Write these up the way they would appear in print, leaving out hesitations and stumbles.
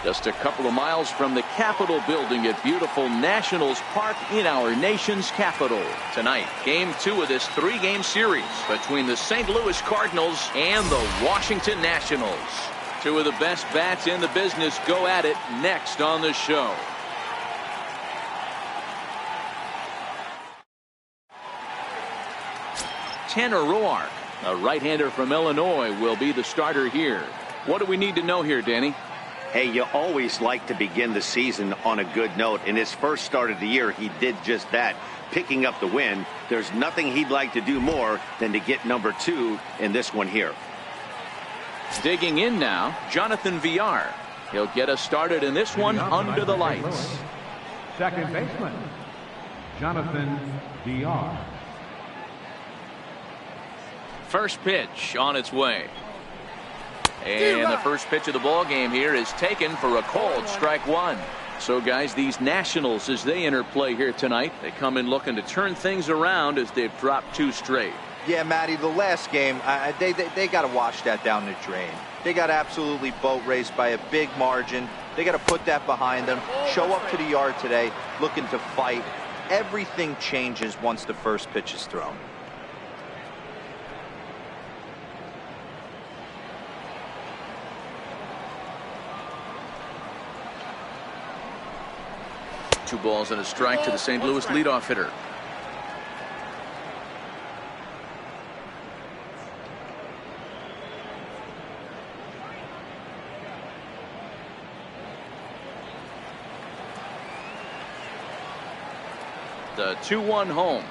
Just a couple of miles from the Capitol building at beautiful Nationals Park in our nation's capital. Tonight, game 2 of this 3-game series between the St. Louis Cardinals and the Washington Nationals. 2 of the best bats in the business go at it next on the show. Tanner Roark, a right-hander from Illinois, will be the starter here. What do we need to know here, Danny? Hey, you always like to begin the season on a good note. In his first start of the year, he did just that, picking up the win. There's nothing he'd like to do more than to get number 2 in this one here. Digging in now, Jonathan Villar. He'll get us started in this one under the lights. Second baseman, Jonathan Villar. First pitch on its way. And the first pitch of the ball game here is taken for a called strike 1. So guys, these Nationals, as they enter play here tonight, they come in looking to turn things around as they've dropped 2 straight. Yeah, Matty, the last game, they got to wash that down the drain. They got absolutely boat raced by a big margin. They got to put that behind them, show up to the yard today looking to fight. Everything changes once the first pitch is thrown. Two balls and a strike to the St. Louis leadoff hitter. The 2-1 home.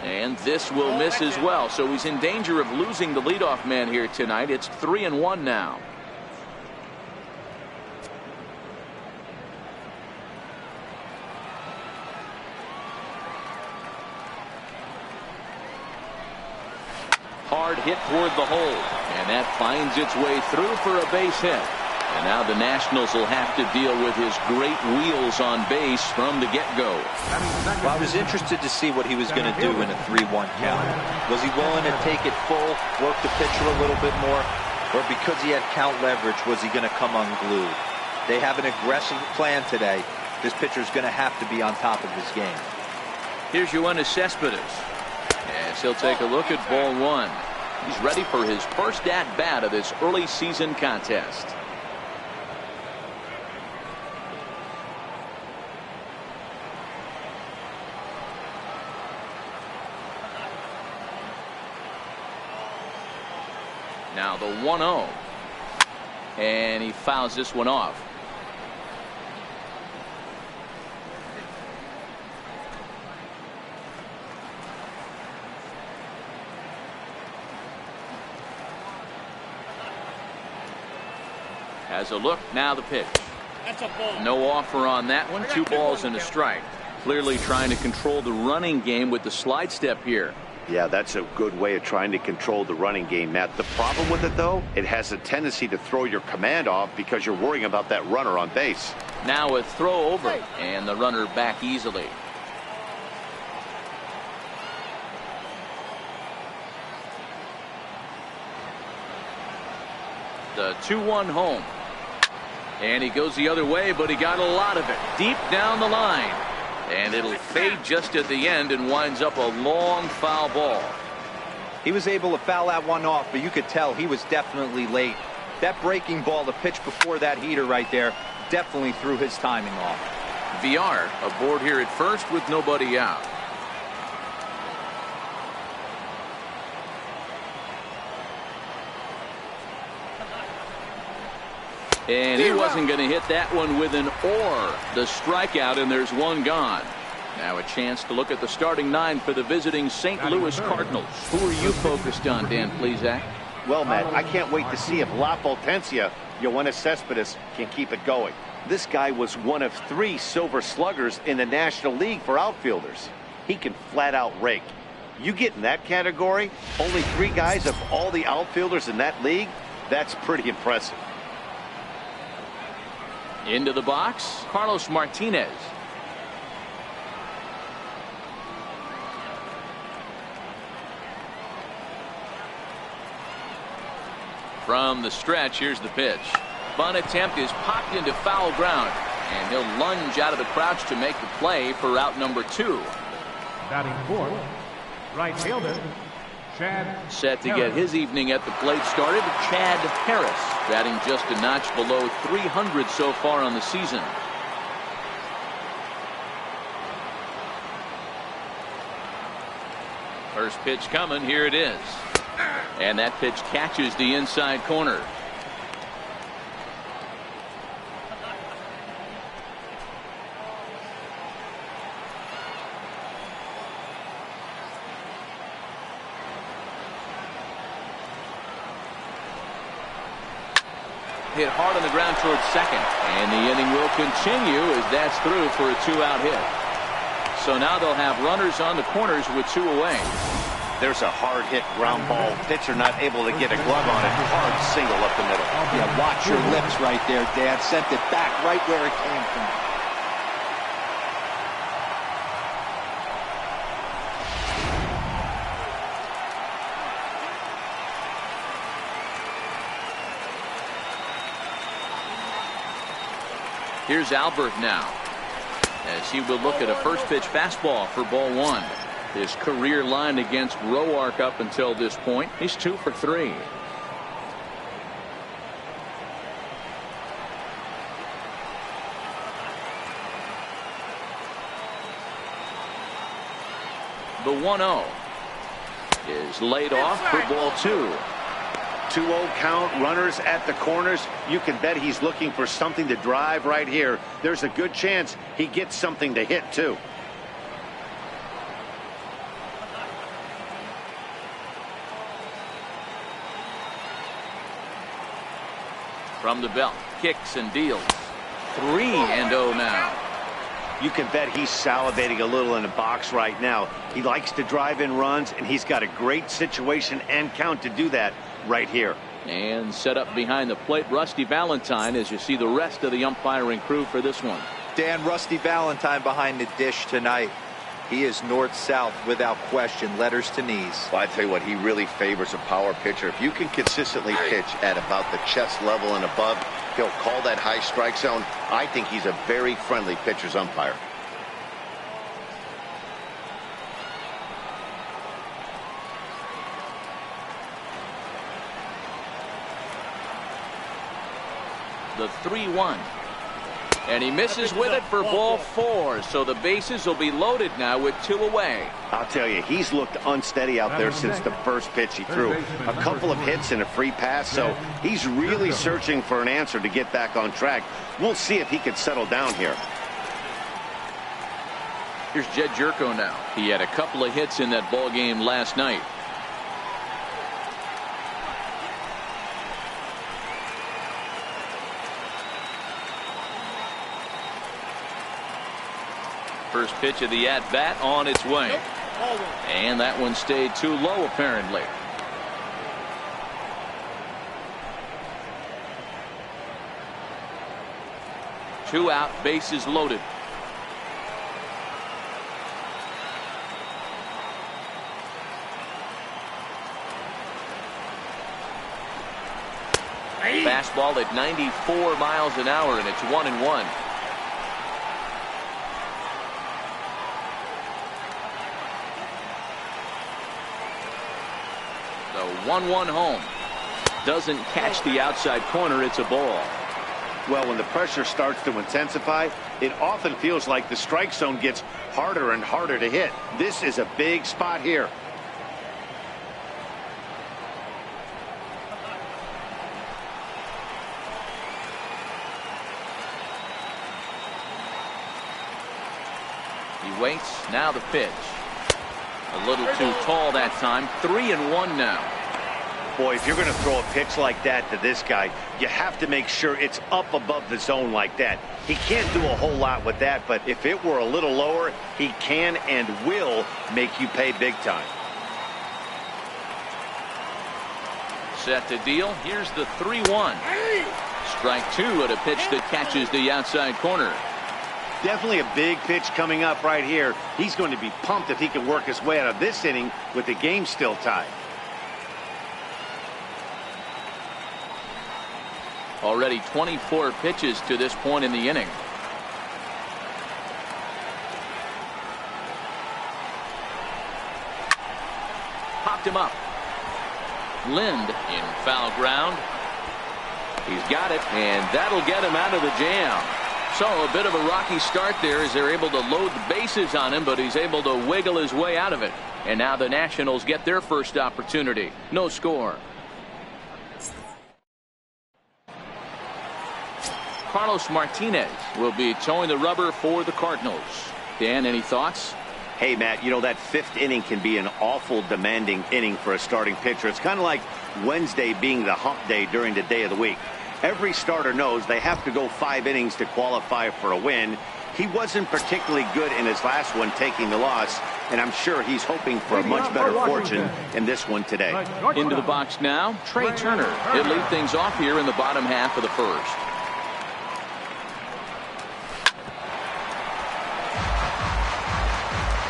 And this will miss as well. So he's in danger of losing the leadoff man here tonight. It's 3-1 now. Hard hit toward the hole, and that finds its way through for a base hit. And now the Nationals will have to deal with his great wheels on base from the get-go. Well, I was interested to see what he was going to do in a 3-1 count. Was he willing to take it full, work the pitcher a little bit more, or because he had count leverage, was he going to come unglued? They have an aggressive plan today. This pitcher's going to have to be on top of his game. Here's Yoenis Cespedes. As he'll take a look at ball 1. He's ready for his first at-bat of this early season contest. Now the 1-0. And he fouls this one off. Has a look, now the pitch. That's a ball. No offer on that one. 2 balls and a strike. Clearly trying to control the running game with the slide step here. Yeah, that's a good way of trying to control the running game, Matt. The problem with it, though, it has a tendency to throw your command off because you're worrying about that runner on base. Now a throw over, and the runner back easily. The 2-1 home. And he goes the other way, but he got a lot of it deep down the line. And it'll fade just at the end and winds up a long foul ball. He was able to foul that one off, but you could tell he was definitely late. That breaking ball, the pitch before that heater right there, definitely threw his timing off. Villar aboard here at first with nobody out. And he wasn't going to hit that one with an or. The strikeout, and there's one gone. Now a chance to look at the starting 9 for the visiting St. Louis Cardinals. Who are you focused on, Dan Plesac? Well, Matt, I can't wait to see if La Potencia, Yoenis Cespedes, can keep it going. This guy was one of 3 silver sluggers in the National League for outfielders. He can flat out rake. You get in that category, only 3 guys of all the outfielders in that league, that's pretty impressive. Into the box, Carlos Martinez. From the stretch, here's the pitch. bunt attempt is popped into foul ground, and he'll lunge out of the crouch to make the play for out number 2. Batting fourth, right fielder, Chad. Set to get his evening at the plate started, Chad Harris, batting just a notch below 300 so far on the season. First pitch coming, here it is. And that pitch catches the inside corner. Hit hard on the ground towards second, and the inning will continue as that's through for a 2-out hit. So now they'll have runners on the corners with 2 away. There's a hard hit ground ball. Pitcher not able to get a glove on it. Hard single up the middle. Yeah, watch your lips right there, Dad. Sent it back right where it came from. Here's Albert now, as he will look at a first pitch fastball for ball 1. His career line against Roark up until this point, he's 2 for 3. The 1-0 is laid off for ball 2. 2-0 count, runners at the corners. You can bet he's looking for something to drive right here. There's a good chance he gets something to hit too. From the belt, kicks and deals. 3-0 now. You can bet he's salivating a little in the box right now. He likes to drive in runs, and he's got a great situation and count to do that right here. And set up behind the plate, Rusty Valentine, as you see the rest of the umpiring crew for this one. Dan, Rusty Valentine behind the dish tonight. He is north-south without question, letters to knees. Well, I tell you what, he really favors a power pitcher. If you can consistently pitch at about the chest level and above, he'll call that high strike zone. I think he's a very friendly pitcher's umpire. The 3-1. And he misses with it for ball 4. So the bases will be loaded now with 2 away. I'll tell you, he's looked unsteady out there since the first pitch he threw. A couple of hits and a free pass, so he's really searching for an answer to get back on track. We'll see if he can settle down here. Here's Jed Jerko now. He had a couple of hits in that ball game last night. First pitch of the at-bat on its way. And that one stayed too low, apparently. Two out, bases loaded. Fastball at 94 miles an hour, and it's 1-1. The 1-1 home. Doesn't catch the outside corner. It's a ball. Well, when the pressure starts to intensify, it often feels like the strike zone gets harder and harder to hit. This is a big spot here. He waits. Now the pitch. A little too tall that time. 3-1 now. Boy, if you're going to throw a pitch like that to this guy, you have to make sure it's up above the zone like that. He can't do a whole lot with that, but if it were a little lower, he can and will make you pay big time. Set to deal. Here's the 3-1. Strike two at a pitch that catches the outside corner. Definitely a big pitch coming up right here. He's going to be pumped if he can work his way out of this inning with the game still tied. Already 24 pitches to this point in the inning. Popped him up. Lind in foul ground. He's got it, and that'll get him out of the jam. So a bit of a rocky start there as they're able to load the bases on him, but he's able to wiggle his way out of it. And now the Nationals get their first opportunity. No score. Carlos Martinez will be towing the rubber for the Cardinals. Dan, any thoughts? Hey, Matt, you know that fifth inning can be an awful demanding inning for a starting pitcher. It's kind of like Wednesday being the hump day during the day of the week. Every starter knows they have to go 5 innings to qualify for a win. He wasn't particularly good in his last one, taking the loss, and I'm sure he's hoping for a much better fortune in this one today. Into the box now, Trey Turner. He'll lead things off here in the bottom half of the first.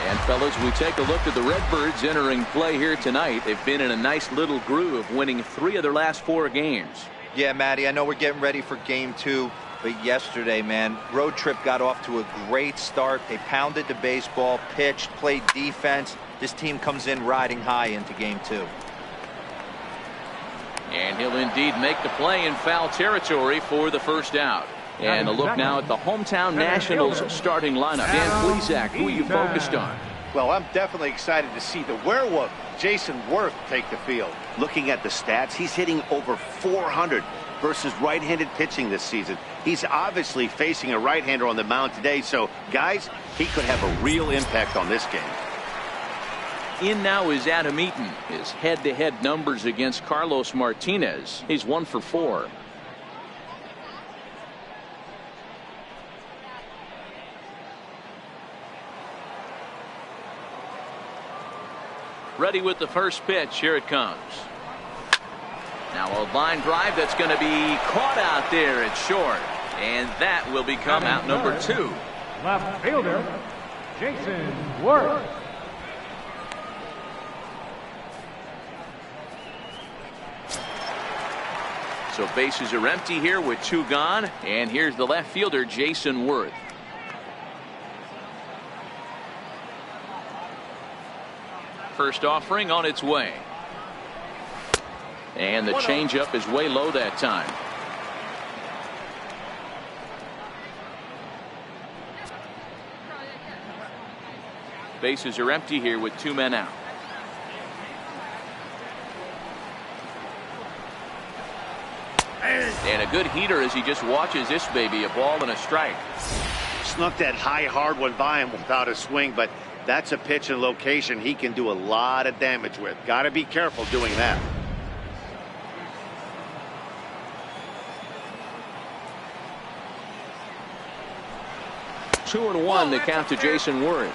And fellas, we take a look at the Redbirds entering play here tonight. They've been in a nice little groove, winning 3 of their last 4 games. Yeah, Matty, I know we're getting ready for game 2, but yesterday, man, road trip got off to a great start. They pounded the baseball, pitched, played defense. This team comes in riding high into game 2. And he'll indeed make the play in foul territory for the first out. And a look now at the hometown Nationals starting lineup. Dan Plesac, who are you focused on? Well, I'm definitely excited to see the werewolf, Jason Worth, take the field. Looking at the stats, he's hitting over 400 versus right-handed pitching this season. He's obviously facing a right-hander on the mound today, so, guys, he could have a real impact on this game. In now is Adam Eaton. His head-to-head numbers against Carlos Martinez. He's 1 for 4. Ready with the first pitch. Here it comes. Now a line drive that's going to be caught out there at short. And that will become out number 2. Left fielder, Jason Worth. So bases are empty here with 2 gone. And here's the left fielder, Jason Worth. First offering on its way. And the changeup is way low that time. Bases are empty here with 2 men out. And a good heater as he just watches this baby, a ball and a strike. Snuck that high hard one by him without a swing, but that's a pitch and location he can do a lot of damage with. Got to be careful doing that. Two and one, the count to Jason Worth.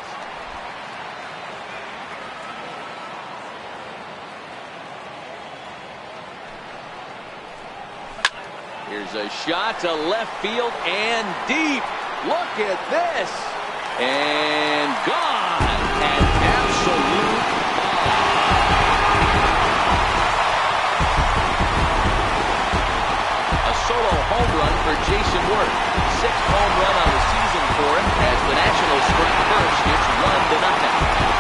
Here's a shot to left field and deep. Look at this. And gone. An absolute bomb. A solo home run for Jason Worth. 6th home run on the season for him as the Nationals strike first. It's 1-0.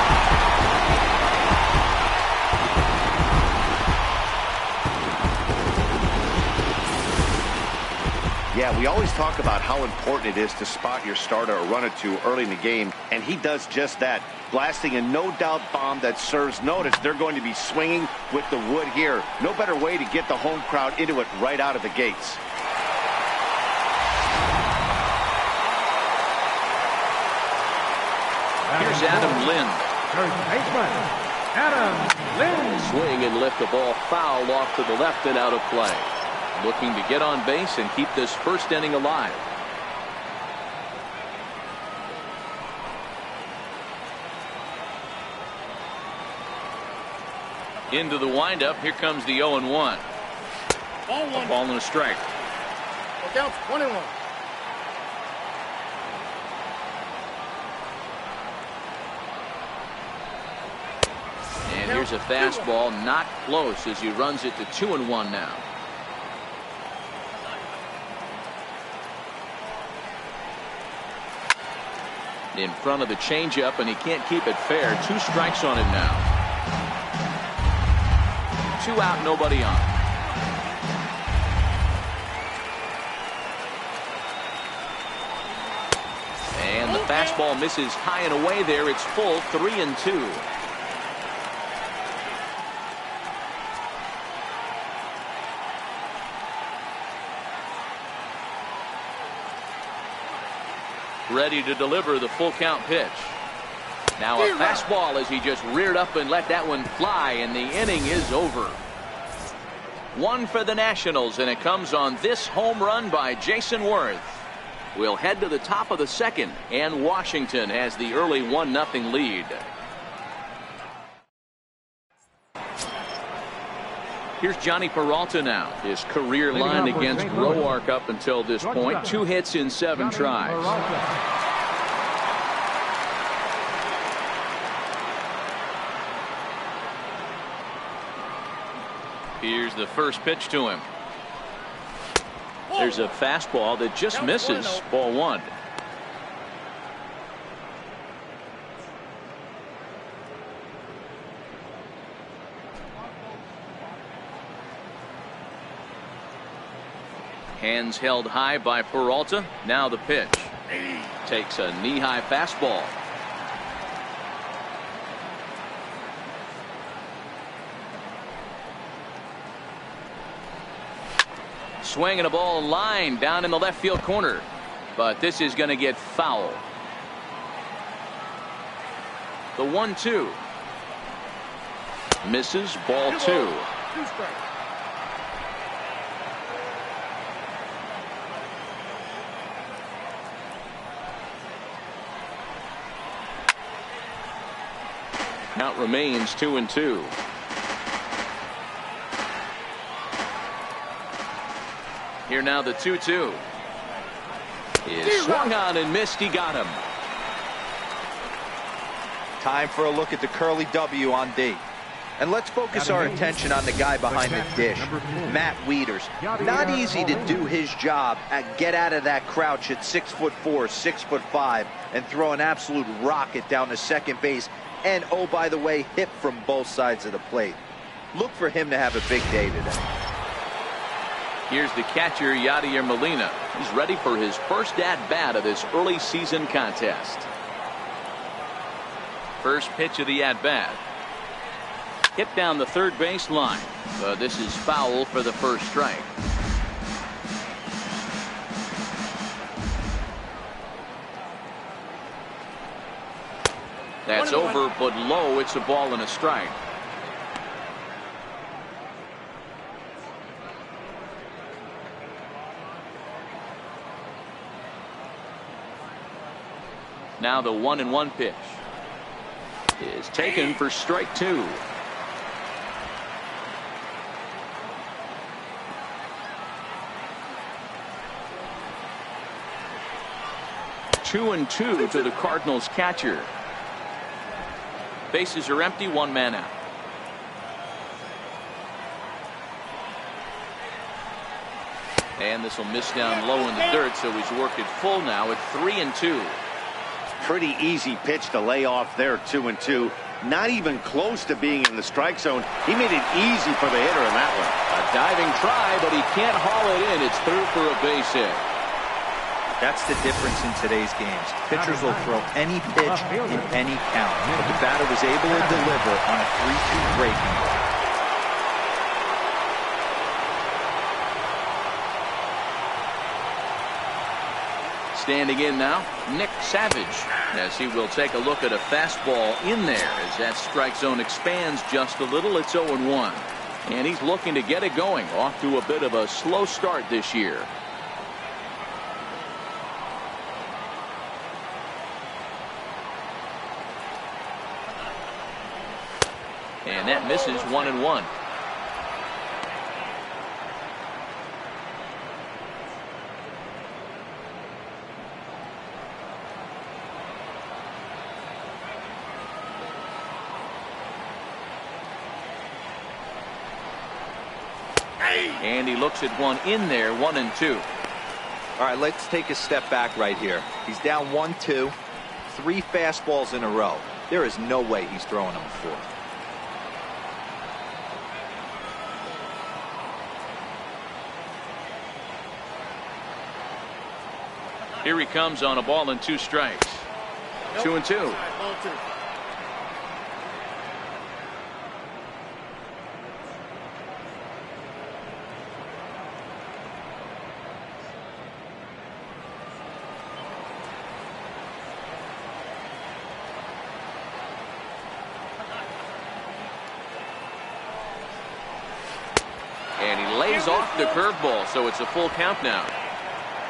Yeah, we always talk about how important it is to spot your starter or run it to early in the game, and he does just that, blasting a no-doubt bomb that serves notice. They're going to be swinging with the wood here. No better way to get the home crowd into it right out of the gates. Here's Adam Lind. First baseman, Adam Lind. Swing and lift the ball foul off to the left and out of play. Looking to get on base and keep this first inning alive. Into the windup. Here comes the 0-1. Ball one. A ball and a strike. The count's 1-1. And here's a fastball not close as he runs it to 2-1 now. In front of the changeup, and he can't keep it fair. 2 strikes on him now. 2 out, nobody on. And the fastball misses high and away there. It's full, 3-2. Ready to deliver the full count pitch. Now a fastball as he just reared up and let that one fly, and the inning is over. 1 for the Nationals, and it comes on this home run by Jason Worth. We'll head to the top of the 2nd, and Washington has the early 1-0 lead. Here's Johnny Peralta now. His career line against Roark up until this point. 2 hits in 7 tries. Here's the first pitch to him. There's a fastball that just misses. Ball 1. Hands held high by Peralta. Now the pitch. Takes a knee-high fastball. Swinging a ball line down in the left field corner. But this is going to get foul. The 1-2. Misses. Ball 2. 2 strikes. Count remains 2-2. Here now the 2-2. Is swung on and missed. He got him. Time for a look at the curly W on D. And let's focus our attention on the guy behind the dish, Matt Wieters. Not easy to do his job at get out of that crouch at 6'4", 6'5", and throw an absolute rocket down to second base. And, oh, by the way, hit from both sides of the plate. Look for him to have a big day today. Here's the catcher, Yadier Molina. He's ready for his first at-bat of this early season contest. First pitch of the at-bat. Hit down the third base line. But this is foul for the first strike. That's over, but low. It's a ball and a strike. Now the 1-1 pitch is taken for strike 2. Two and 2 to the Cardinals catcher. Bases are empty, 1 man out. And this will miss down low in the dirt, so he's worked it full now at 3-2. Pretty easy pitch to lay off there, 2-2. Not even close to being in the strike zone. He made it easy for the hitter in that one. A diving try, but he can't haul it in. It's through for a base hit. That's the difference in today's games. Pitchers will throw any pitch in any count, but the batter was able to deliver on a 3-2 breaking ball. Standing in now, Nick Savage, as he will take a look at a fastball in there as that strike zone expands just a little. It's 0-1, and he's looking to get it going. Off to a bit of a slow start this year. And that misses, 1-1. And he looks at one in there, 1-2. All right, let's take a step back right here. He's down 1-2. 3 fastballs in a row. There is no way he's throwing them a fourth. Here he comes on a ball and 2 strikes. 2-2. Ball 2. And he lays off the curveball, so it's a full count now.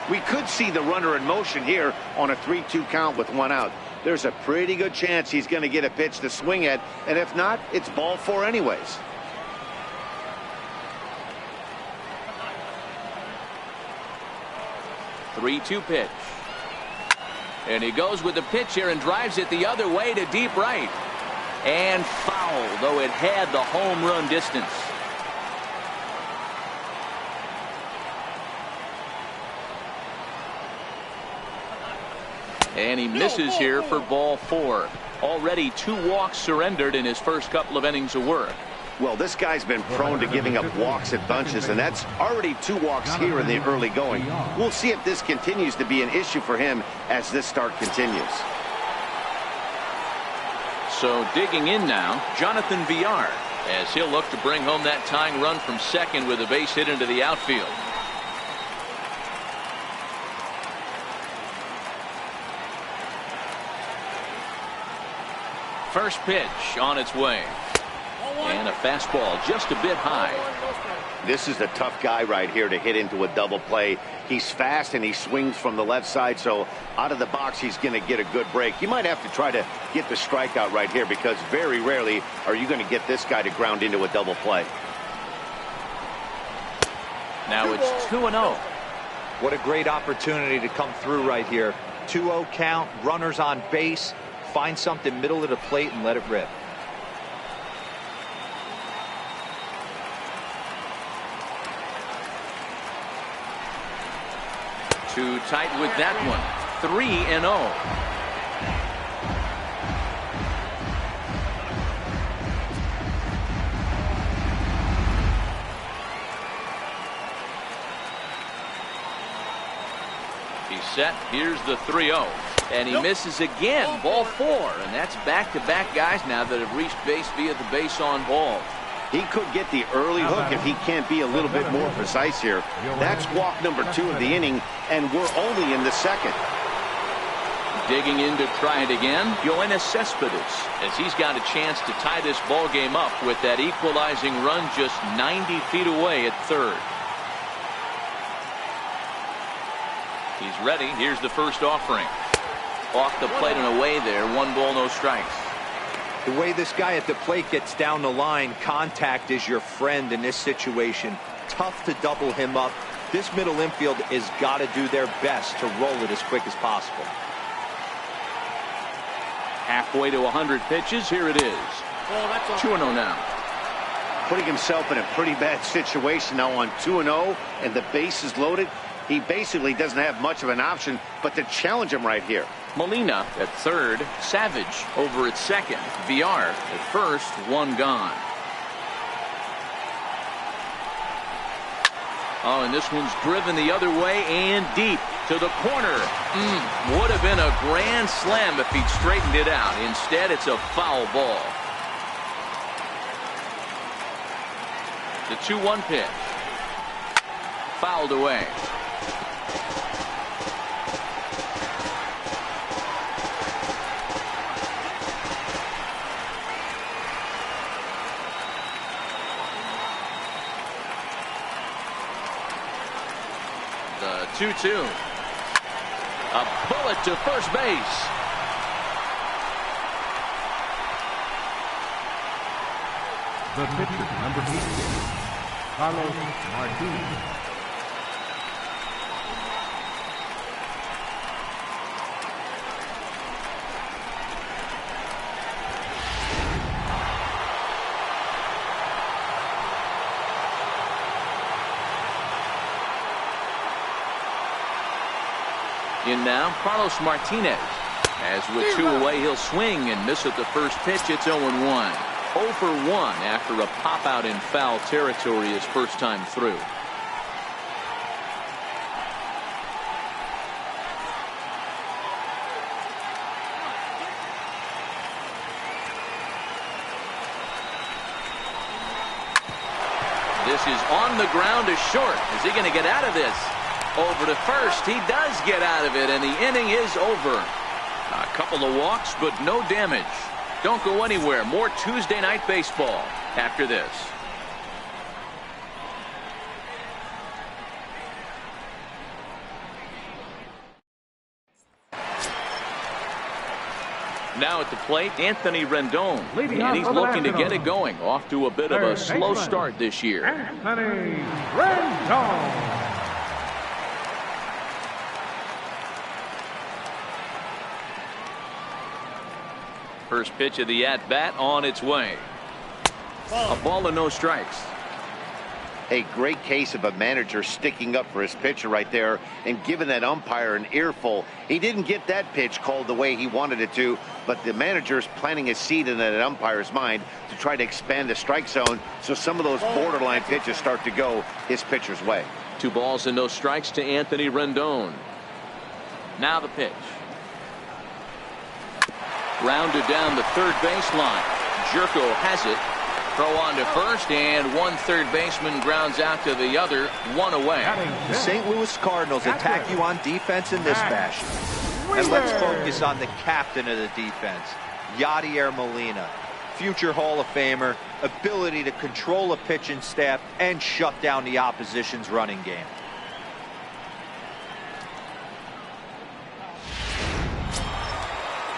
We could see the runner in motion here on a 3-2 count with 1 out. There's a pretty good chance he's going to get a pitch to swing at, and if not, it's ball 4 anyways. Three-two pitch. And he goes with the pitch here and drives it the other way to deep right. And foul, though it had the home run distance. And he misses here for ball 4. Already 2 walks surrendered in his first couple of innings of work. Well, this guy's been prone to giving up walks at bunches, and that's already 2 walks here in the early going. We'll see if this continues to be an issue for him as this start continues. So digging in now, Jonathan Villar, as he'll look to bring home that tying run from second with a base hit into the outfield. First pitch on its way. And a fastball just a bit high. This is the tough guy right here to hit into a double play. He's fast and he swings from the left side, so out of the box he's going to get a good break. You might have to try to get the strikeout right here because very rarely are you going to get this guy to ground into a double play. Now it's 2-0. What a great opportunity to come through right here. 2-0 count, runners on base. Find something middle of the plate and let it rip. Too tight with that one. 3-0. He's set. Here's the 3-0. And he misses again. Ball 4. And that's back-to-back guys now that have reached base via the base on ball. He could get the early hook if he can't be a little bit more precise here. That's walk number 2 of the inning, and we're only in the second. Digging in to try it again, Yoenis Cespedes, as he's got a chance to tie this ball game up with that equalizing run just 90 feet away at third. He's ready. Here's the first offering. Off the plate and away there. 1 ball, no strikes. The way this guy at the plate gets down the line, contact is your friend in this situation. Tough to double him up. This middle infield has got to do their best to roll it as quick as possible. Halfway to 100 pitches. Here it is. 2-0 now. Putting himself in a pretty bad situation now on 2-0, and the base is loaded. He basically doesn't have much of an option but to challenge him right here. Molina at third. Savage over at second. Villar at first. 1 gone. Oh, and this one's driven the other way and deep to the corner. Would have been a grand slam if he'd straightened it out. Instead, it's a foul ball. The 2-1 pitch. Fouled away. The 2-2. A bullet to first base. The pitcher, number 8, Carlos Martinez. In now, Carlos Martinez. As with 2 away, he'll swing and miss at the first pitch. It's 0-1. 0 for 1 after a pop out in foul territory his first time through. This is on the ground to short. Is he going to get out of this? Over to first. He does get out of it, and the inning is over. A couple of walks, but no damage. Don't go anywhere. More Tuesday Night Baseball after this. Now at the plate, Anthony Rendon. And he's looking to get it going. Off to a bit of a slow start this year. Anthony Rendon. First pitch of the at-bat on its way. A ball and no strikes. A great case of a manager sticking up for his pitcher right there and giving that umpire an earful. He didn't get that pitch called the way he wanted it to, but the manager's planting a seed in that umpire's mind to try to expand the strike zone so some of those borderline pitches start to go his pitcher's way. 2 balls and no strikes to Anthony Rendon. Now the pitch. Grounded down the third baseline. Jerko has it. Throw on to first, and one third baseman grounds out to the other, 1 away. The St. Louis Cardinals attack you on defense in this fashion. And let's focus on the captain of the defense, Yadier Molina. Future Hall of Famer, ability to control a pitching staff and shut down the opposition's running game.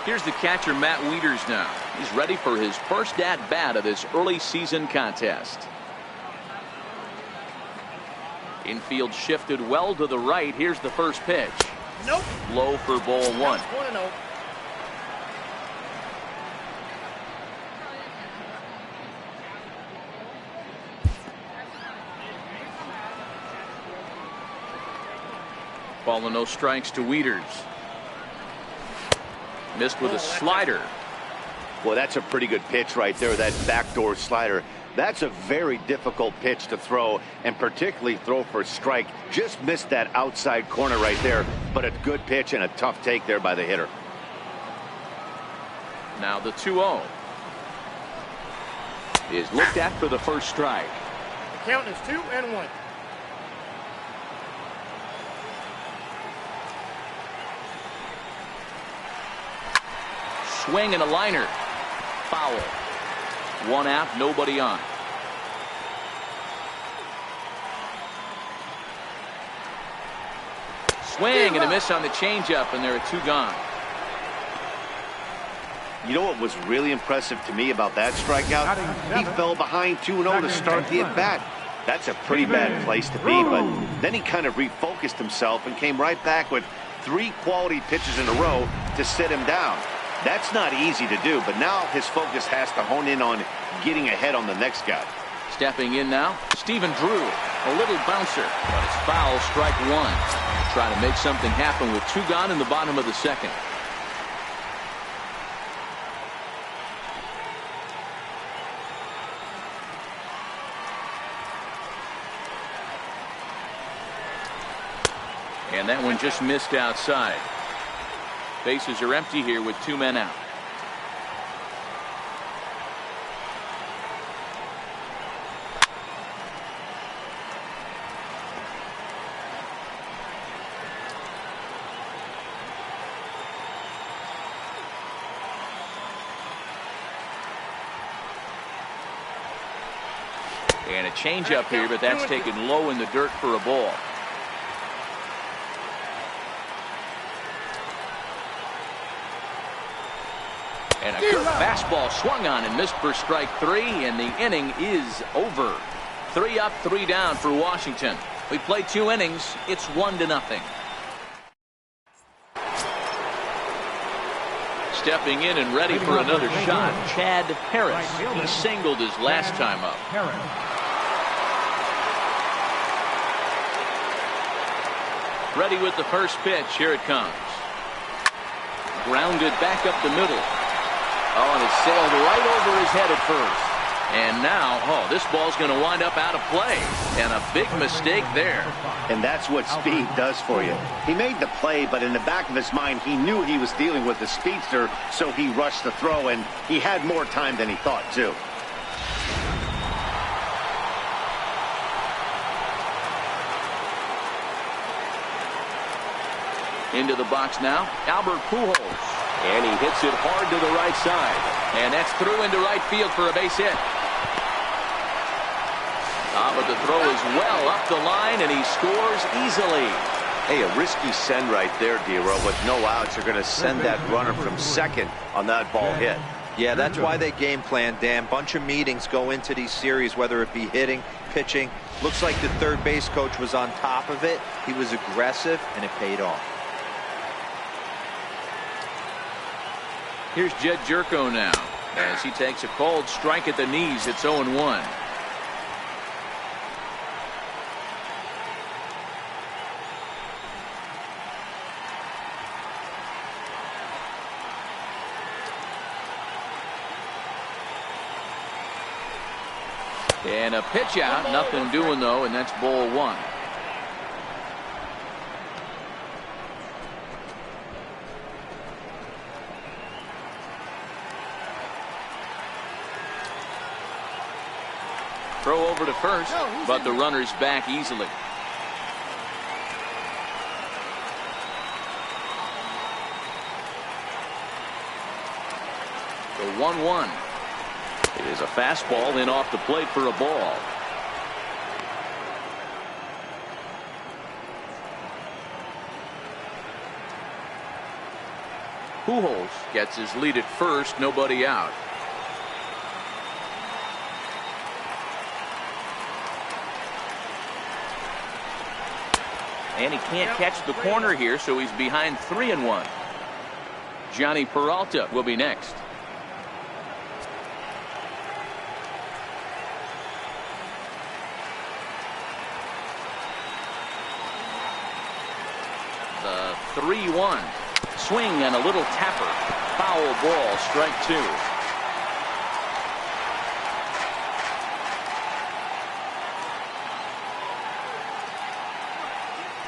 Here's the catcher, Matt Wieters now. He's ready for his first at-bat of this early season contest. Infield shifted well to the right. Here's the first pitch. Nope. Low for ball 1. 1-0. Ball and no strikes to Wieters. Missed with a slider. Well, that's a pretty good pitch right there, that backdoor slider. That's a very difficult pitch to throw, and particularly throw for a strike. Just missed that outside corner right there, but a good pitch and a tough take there by the hitter. Now the 2-0 is looked at for the first strike. The count is 2-1. Swing and a liner. Foul. 1 out, nobody on. Swing and a miss on the changeup, and there are 2 gone. You know what was really impressive to me about that strikeout? He fell behind 2-0 to start the at-bat. That's a pretty bad place to be, but then he kind of refocused himself and came right back with 3 quality pitches in a row to sit him down. That's not easy to do, but now his focus has to hone in on getting ahead on the next guy. Stepping in now, Stephen Drew. A little bouncer, but it's foul, strike 1. Trying to make something happen with 2 gone in the bottom of the second. And that one just missed outside. Bases are empty here with 2 men out. And a changeup here, but that's taken low in the dirt for a ball. And a good fastball swung on and missed for strike 3, and the inning is over. 3 up, 3 down for Washington. We played 2 innings. It's 1-0. Stepping in and ready for another shot, Chad Harris. He singled his last time up. Ready with the first pitch. Here it comes. Grounded back up the middle. Oh, and it sailed right over his head at first. And now, this ball's going to wind up out of play. And a big mistake there. And that's what speed does for you. He made the play, but in the back of his mind, he knew he was dealing with the speedster, so he rushed the throw, and he had more time than he thought, too. Into the box now, Albert Pujols. And he hits it hard to the right side. And that's through into right field for a base hit. But the throw is well up the line, and he scores easily. Hey, a risky send right there, D-Row. With no outs, you're going to send that runner from second on that ball hit. Yeah, that's why they game plan, Dan. Bunch of meetings go into these series, whether it be hitting, pitching. Looks like the third base coach was on top of it. He was aggressive, and it paid off. Here's Jed Jerko now as he takes a cold strike at the knees. It's 0-1. And a pitch out, nothing doing though, and that's ball one. Throw over to first, but the runner's back easily. The 1-1. It is a fastball in off the plate for a ball. Pujols gets his lead at first, nobody out. And he can't catch the corner here, so he's behind 3-1. Johnny Peralta will be next. The 3-1. Swing and a little tapper. Foul ball, strike two.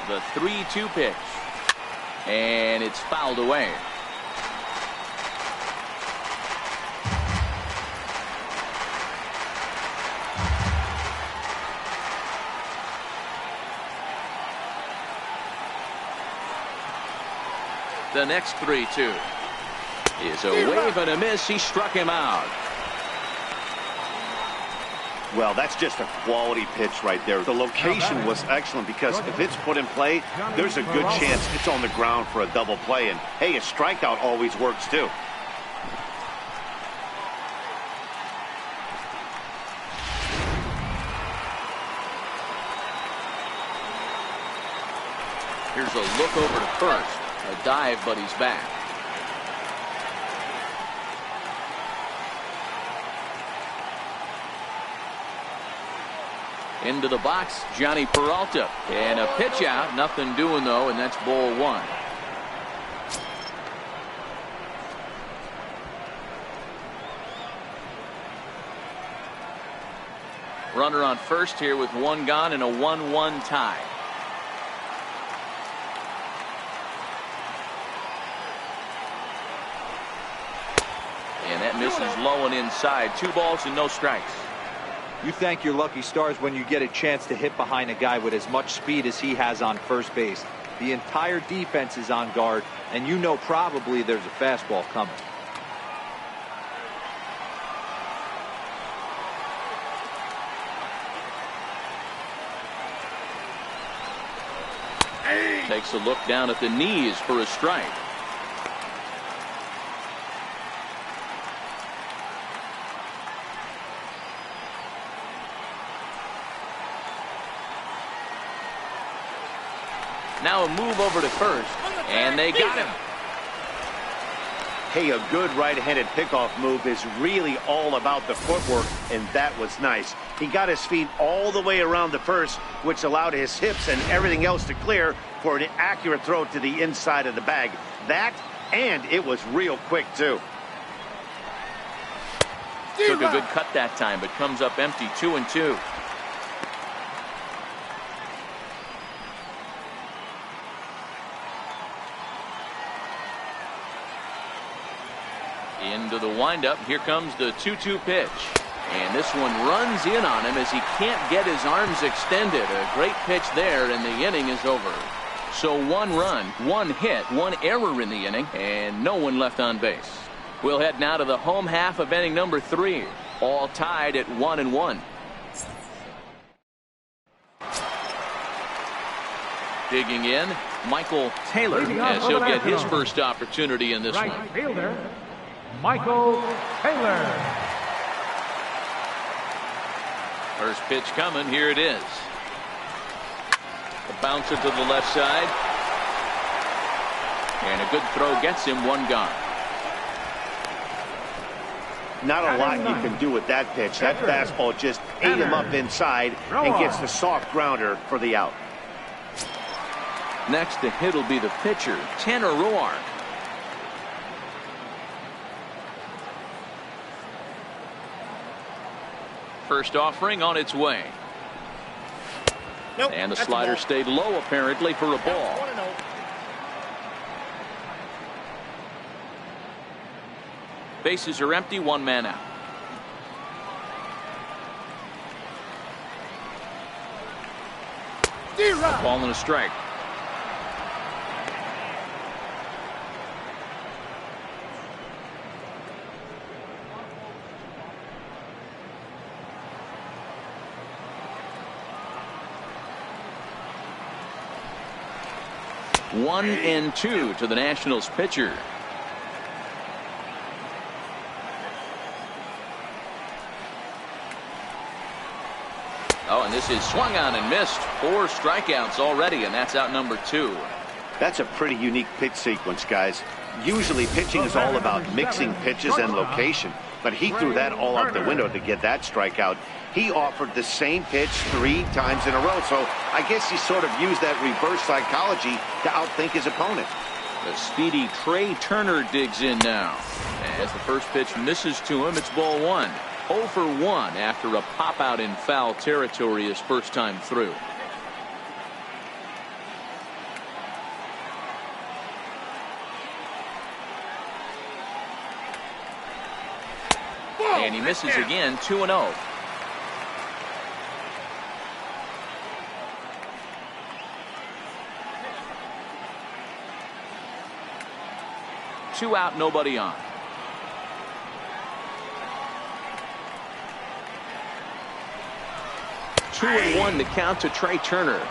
The 3-2 pitch. And it's fouled away. The next 3-2 is a wave and a miss. He struck him out. Well, that's just a quality pitch right there. The location was excellent because if it's put in play, there's a good chance it's on the ground for a double play. And, hey, a strikeout always works, too. Here's a look over to first. A dive, but he's back. Into the box, Johnny Peralta. And a pitch out. Nothing doing, though, and that's ball one. Runner on first here with one gone and a 1-1 tie. And that misses low and inside. 2 balls and no strikes. You thank your lucky stars when you get a chance to hit behind a guy with as much speed as he has on first base. The entire defense is on guard, and you know probably there's a fastball coming. Takes a look down at the knees for a strike. Now a move over to first, and they got him. Hey, a good right-handed pickoff move is really all about the footwork, and that was nice. He got his feet all the way around the first, which allowed his hips and everything else to clear for an accurate throw to the inside of the bag. That And it was real quick, too. Took a good cut that time, but comes up empty, 2-2. Into the windup. Here comes the 2-2 pitch. And this one runs in on him as he can't get his arms extended. A great pitch there, and the inning is over. So 1 run, 1 hit, 1 error in the inning, and no one left on base. We'll head now to the home half of inning number 3. All tied at 1-1. Digging in, Michael Taylor, as he'll get his first opportunity in this one. Right fielder, Michael Taylor. First pitch coming. Here it is. A bouncer to the left side. And a good throw gets him 1 gone. Not a lot you can do with that pitch. That fastball just ate him up inside and gets the soft grounder for the out. Next to hit will be the pitcher, Tanner Roark. First offering on its way. Nope, And the that's a slider ball. stayed low apparently for a ball. 1-0. Bases are empty, 1 man out. Ball and a strike. One and 2 to the Nationals pitcher. Oh, and this is swung on and missed. 4 strikeouts already, and that's out number 2. That's a pretty unique pitch sequence, guys. Usually pitching is all about mixing pitches and location, but he threw that all out the window to get that strikeout. He offered the same pitch 3 times in a row, so I guess he sort of used that reverse psychology to outthink his opponent. The speedy Trey Turner digs in now. As the first pitch misses to him, it's ball 1. 0 for 1 after a pop out in foul territory his first time through. And he misses again, 2-0. Two out, nobody on. Two and 1 to count to Trey Turner.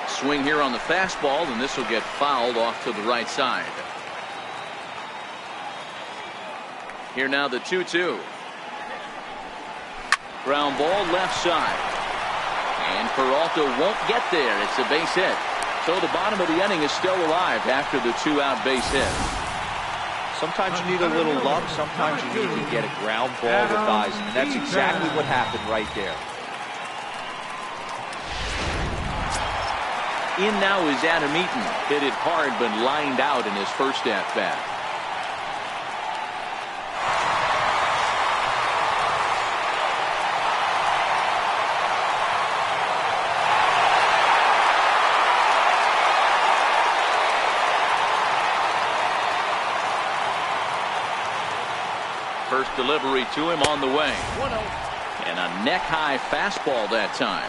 Swing here on the fastball, and this will get fouled off to the right side. Here now the 2-2. Ground ball left side. And Peralta won't get there. It's a base hit. So the bottom of the inning is still alive after the 2-out base hit. Sometimes you need a little luck. Sometimes you need to get a ground ball with eyes. And that's exactly what happened right there. In now is Adam Eaton. Hit it hard but lined out in his first at-bat. First delivery to him on the way. 1-0. And a neck-high fastball that time.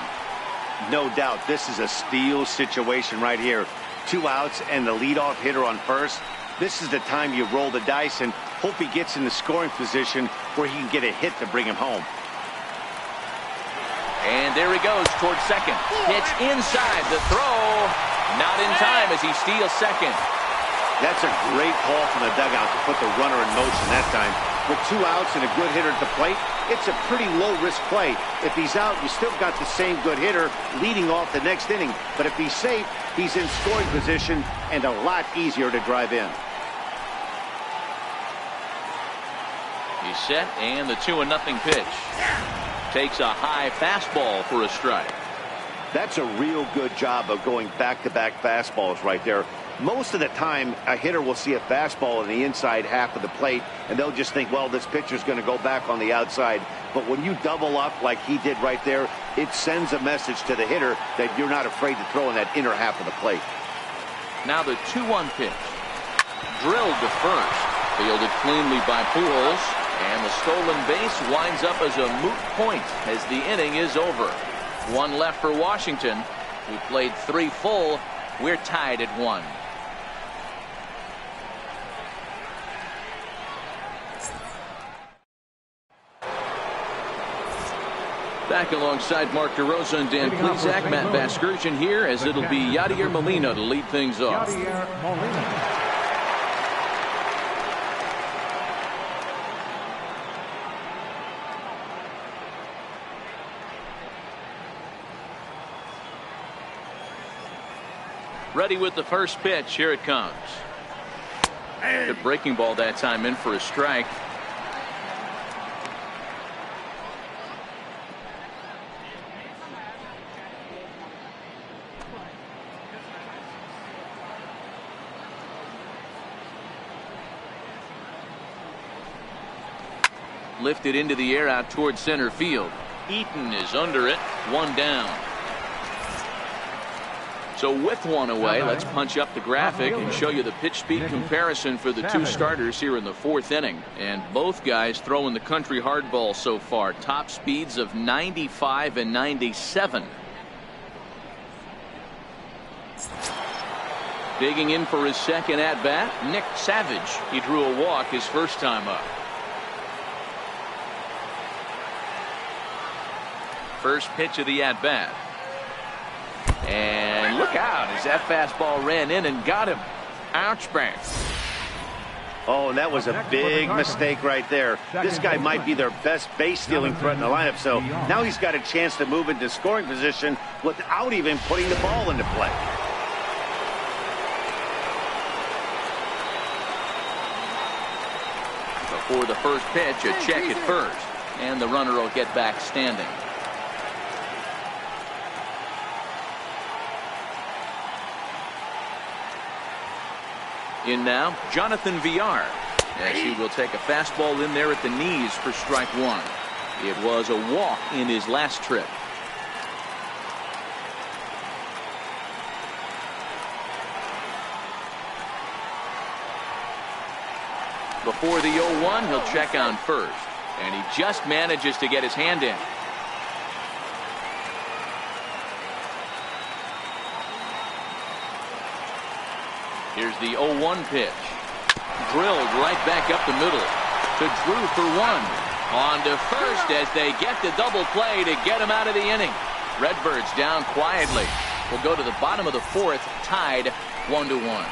No doubt this is a steal situation right here. 2 outs and the leadoff hitter on first. This is the time you roll the dice and hope he gets in the scoring position where he can get a hit to bring him home. And there he goes towards second. Pitch inside. The throw not in time as he steals second. That's a great call from the dugout to put the runner in motion that time. With 2 outs and a good hitter at the plate, it's a pretty low-risk play. If he's out, you still got the same good hitter leading off the next inning. But if he's safe, he's in scoring position and a lot easier to drive in. He's set, and the 2-0 pitch. Takes a high fastball for a strike. That's a real good job of going back-to-back fastballs right there. Most of the time, a hitter will see a fastball in the inside half of the plate, and they'll just think, well, this pitcher's going to go back on the outside. But when you double up like he did right there, it sends a message to the hitter that you're not afraid to throw in that inner half of the plate. Now the 2-1 pitch. Drilled to first. Fielded cleanly by Pujols. And the stolen base winds up as a moot point as the inning is over. One left for Washington. We played 3 full. We're tied at 1. Back alongside Mark DeRosa and Dan Plesac, Matt Vasgersian here, as it'll be Yadier Molina to lead things off. Yadier Molina. Ready with the first pitch. Here it comes. The breaking ball that time in for a strike. Lifted into the air out towards center field. Eaton is under it. 1 down. So with 1 away, let's punch up the graphic and show you the pitch speed comparison for the 2 starters here in the 4th inning. And both guys throwing the country hardball so far. Top speeds of 95 and 97. Digging in for his second at-bat, Nick Savage. He drew a walk his first time up. First pitch of the at-bat. And look out as that fastball ran in and got him. Ouch, bang. Oh, and that was a big mistake right there. This guy might be their best base stealing threat in the lineup, so now he's got a chance to move into scoring position without even putting the ball into play. Before the first pitch, a check at first, and the runner will get back standing. In now, Jonathan Villar, as he will take a fastball in there at the knees for strike 1. It was a walk in his last trip. Before the 0-1, he'll check on first, and he just manages to get his hand in. Here's the 0-1 pitch. Drilled right back up the middle to Drew for 1. On to first as they get the double play to get him out of the inning. Redbirds down quietly. We'll go to the bottom of the 4th, tied 1-1.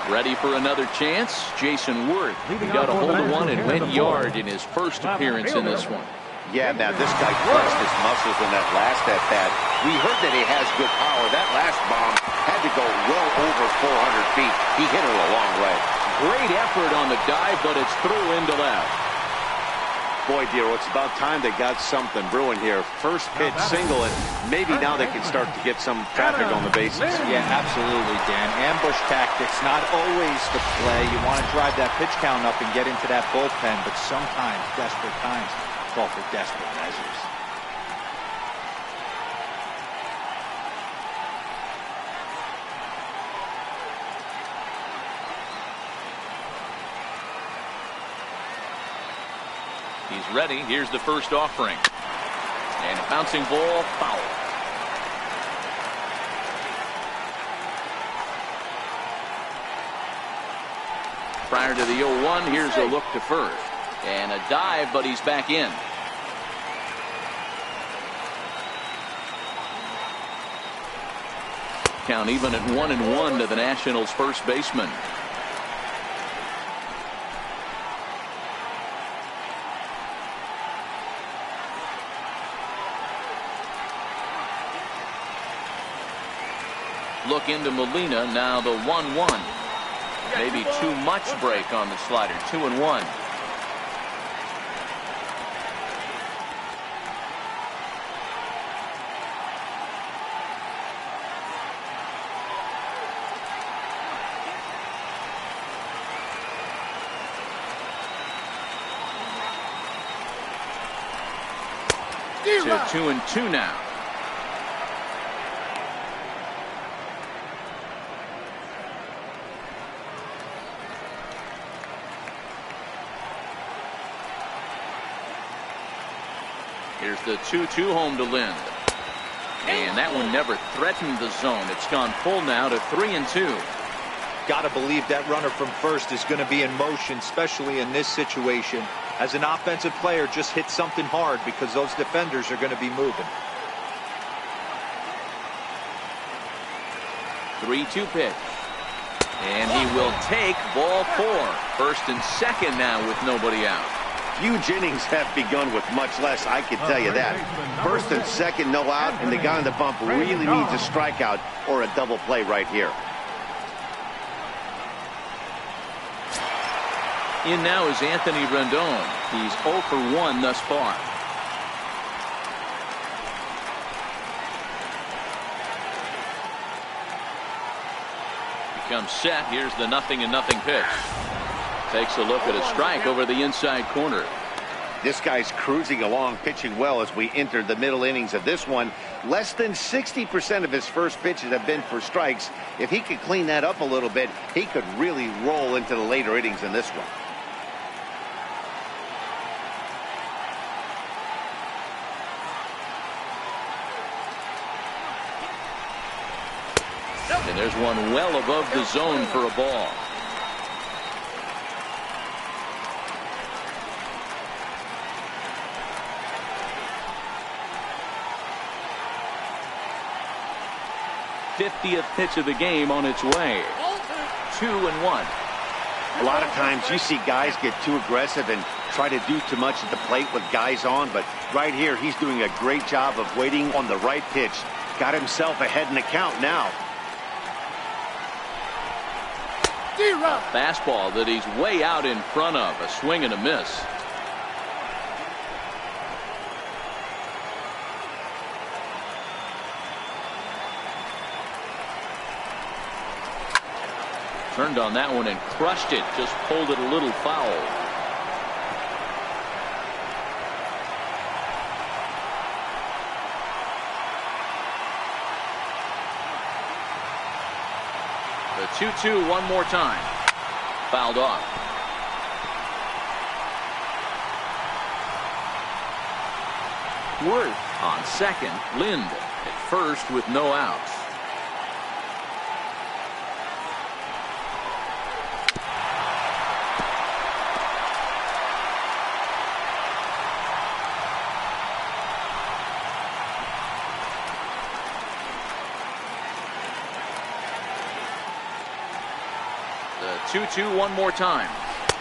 Ready for another chance? Jason Worth. He got a hold of one and went yard in his first appearance in this one. Yeah, man, this guy flexed his muscles in that last at-bat. We heard that he has good power. That last bomb had to go well over 400 feet. He hit it a long way. Great effort on the dive, but it's through into left. Boy, Dero, it's about time they got something brewing here. First pitch single, and maybe now they can start to get some traffic on the bases. Yeah, absolutely, Dan. Ambush tactics, not always the play. You want to drive that pitch count up and get into that bullpen, but sometimes, desperate times, call for desperate measures. He's ready. Here's the first offering. And a bouncing ball, foul. Prior to the 0-1, here's a look to first. And a dive, but he's back in. Count even at 1-1 to the Nationals' first baseman. look into Molina. Now the 1-1. Maybe too much break on the slider. 2-1. To 2-2 now. Here's the 2-2 home to Lind. And that one never threatened the zone. It's gone full now to 3-2. Gotta believe that runner from first is going to be in motion, especially in this situation. As an offensive player, just hit something hard because those defenders are going to be moving. 3-2 pitch. And he will take ball 4. First and second now with nobody out. Huge innings have begun with much less, I can tell you that. First and second, no out, and the guy on the bump really needs a strikeout or a double play right here. In now is Anthony Rendon. He's 0 for 1 thus far. He comes set. Here's the 0-0 pitch. Takes a look at a strike over the inside corner. This guy's cruising along, pitching well as we enter the middle innings of this one. Less than 60% of his first pitches have been for strikes. If he could clean that up a little bit, he could really roll into the later innings in this one. And there's one well above the zone for a ball. '50th pitch of the game on its way. 2-1. A lot of times you see guys get too aggressive and try to do too much at the plate with guys on, but right here he's doing a great job of waiting on the right pitch. Got himself ahead in the count now. A fastball that he's way out in front of. A swing and a miss. Turned on that one and crushed it. Just pulled it a little foul. The 2-2 one more time. Fouled off. Worth on second. Lind at first with no outs. The 2-2 one more time.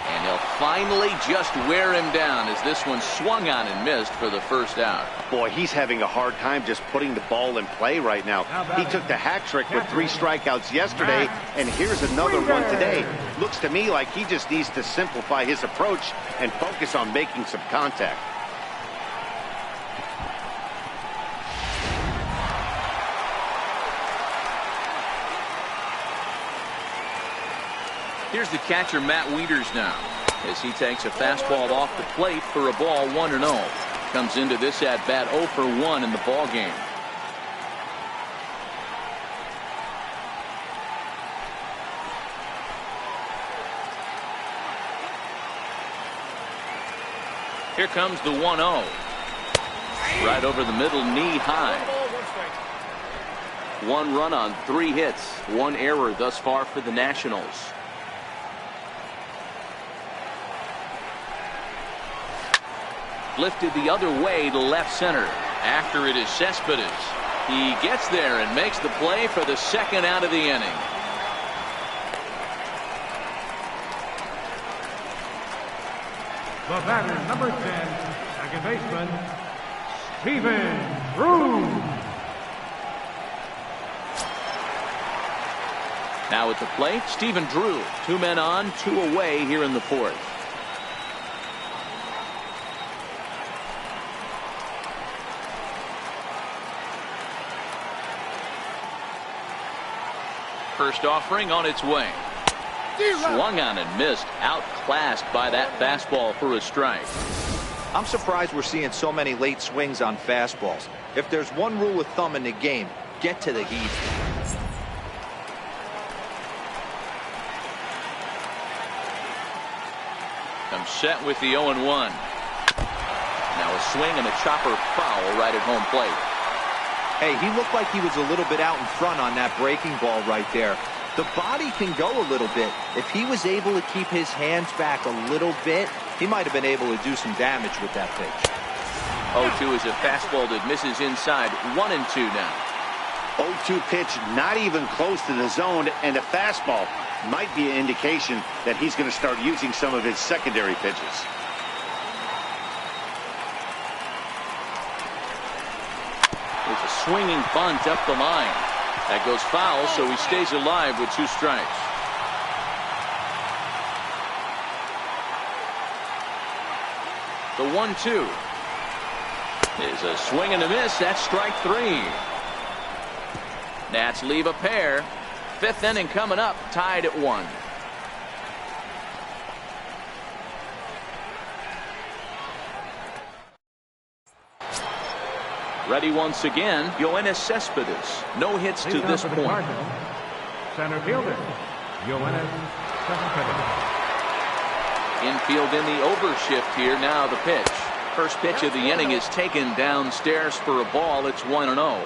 And he'll finally just wear him down as this one swung on and missed for the first out. Boy, he's having a hard time just putting the ball in play right now. He took the hat trick with 3 strikeouts yesterday, and here's another one today. Looks to me like he just needs to simplify his approach and focus on making some contact. Here's the catcher, Matt Wieters, now, as he takes a fastball off the plate for a ball 1-0. Comes into this at bat 0 for 1 in the ball game. Here comes the 1-0. Right over the middle, knee high. 1 run on 3 hits, 1 error thus far for the Nationals. Lifted the other way to left center. After it is Cespedes. He gets there and makes the play for the second out of the inning. The batter, number 10, second baseman, Steven Cruz. Now at the plate, Stephen Drew. 2 men on, 2 away here in the 4th. First offering on its way. Swung on and missed. Outclassed by that fastball for a strike. I'm surprised we're seeing so many late swings on fastballs. If there's one rule of thumb in the game, get to the heat. Comes set with the 0-1. Now a swing and a chopper foul right at home plate. Hey, he looked like he was a little bit out in front on that breaking ball right there. The body can go a little bit. If he was able to keep his hands back a little bit, he might have been able to do some damage with that pitch. 0-2 is a fastball that misses inside. 1-2 now. 0-2 pitch, not even close to the zone, and a fastball might be an indication that he's going to start using some of his secondary pitches. It's a swinging bunt up the line. That goes foul, so he stays alive with 2 strikes. The 1-2 is a swing and a miss. That's strike 3. Nats leave a pair. 5th inning coming up, tied at 1. Ready once again, Yoenis Cespedes. No hits to this point. Center fielder, Yoenis Cespedes. Infield in the overshift here. Now the pitch. First pitch of the inning is taken downstairs for a ball. It's 1-0.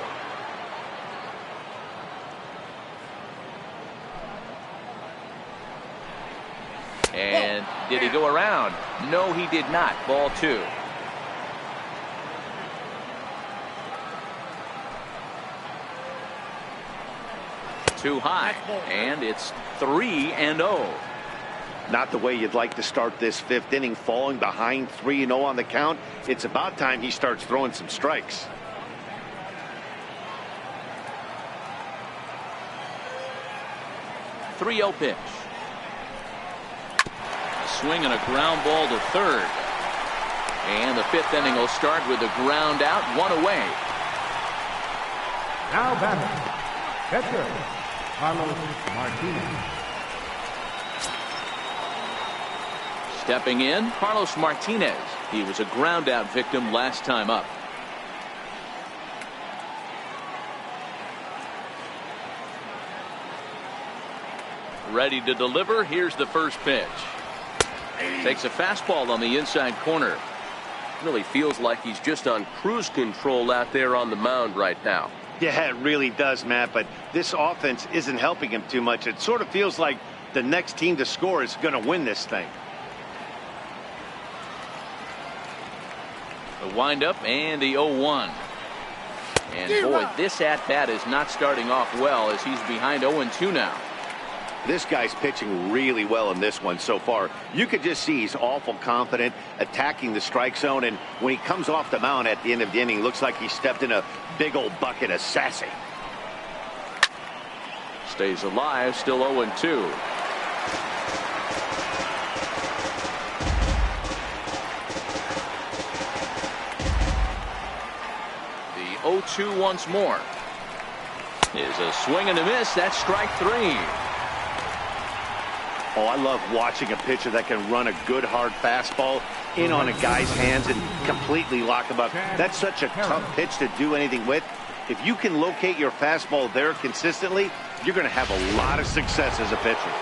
And did he go around? No, he did not. Ball 2. Too high, and it's 3-0. Not the way you'd like to start this 5th inning, falling behind 3-0 on the count. It's about time he starts throwing some strikes. .30 pitch. Swing and a ground ball to 3rd. And the 5th inning will start with a ground out, 1 away. Now batting, catcher, Carlos Martinez. Stepping in, Carlos Martinez. He was a ground out victim last time up. Ready to deliver. Here's the first pitch. Takes a fastball on the inside corner. Really feels like he's just on cruise control out there on the mound right now. Yeah, it really does, Matt, but this offense isn't helping him too much. It sort of feels like the next team to score is going to win this thing. The windup and the 0-1. And boy, this at-bat is not starting off well as he's behind 0-2 now. This guy's pitching really well in this one so far. You could just see he's awful confident, attacking the strike zone, and when he comes off the mound at the end of the inning, looks like he stepped in a big old bucket of sassy. Stays alive, still 0-2. The 0-2 once more. Is a swing and a miss. That's strike 3. Oh, I love watching a pitcher that can run a good hard fastball in on a guy's hands and completely lock him up. That's such a tough pitch to do anything with. If you can locate your fastball there consistently, you're going to have a lot of success as a pitcher.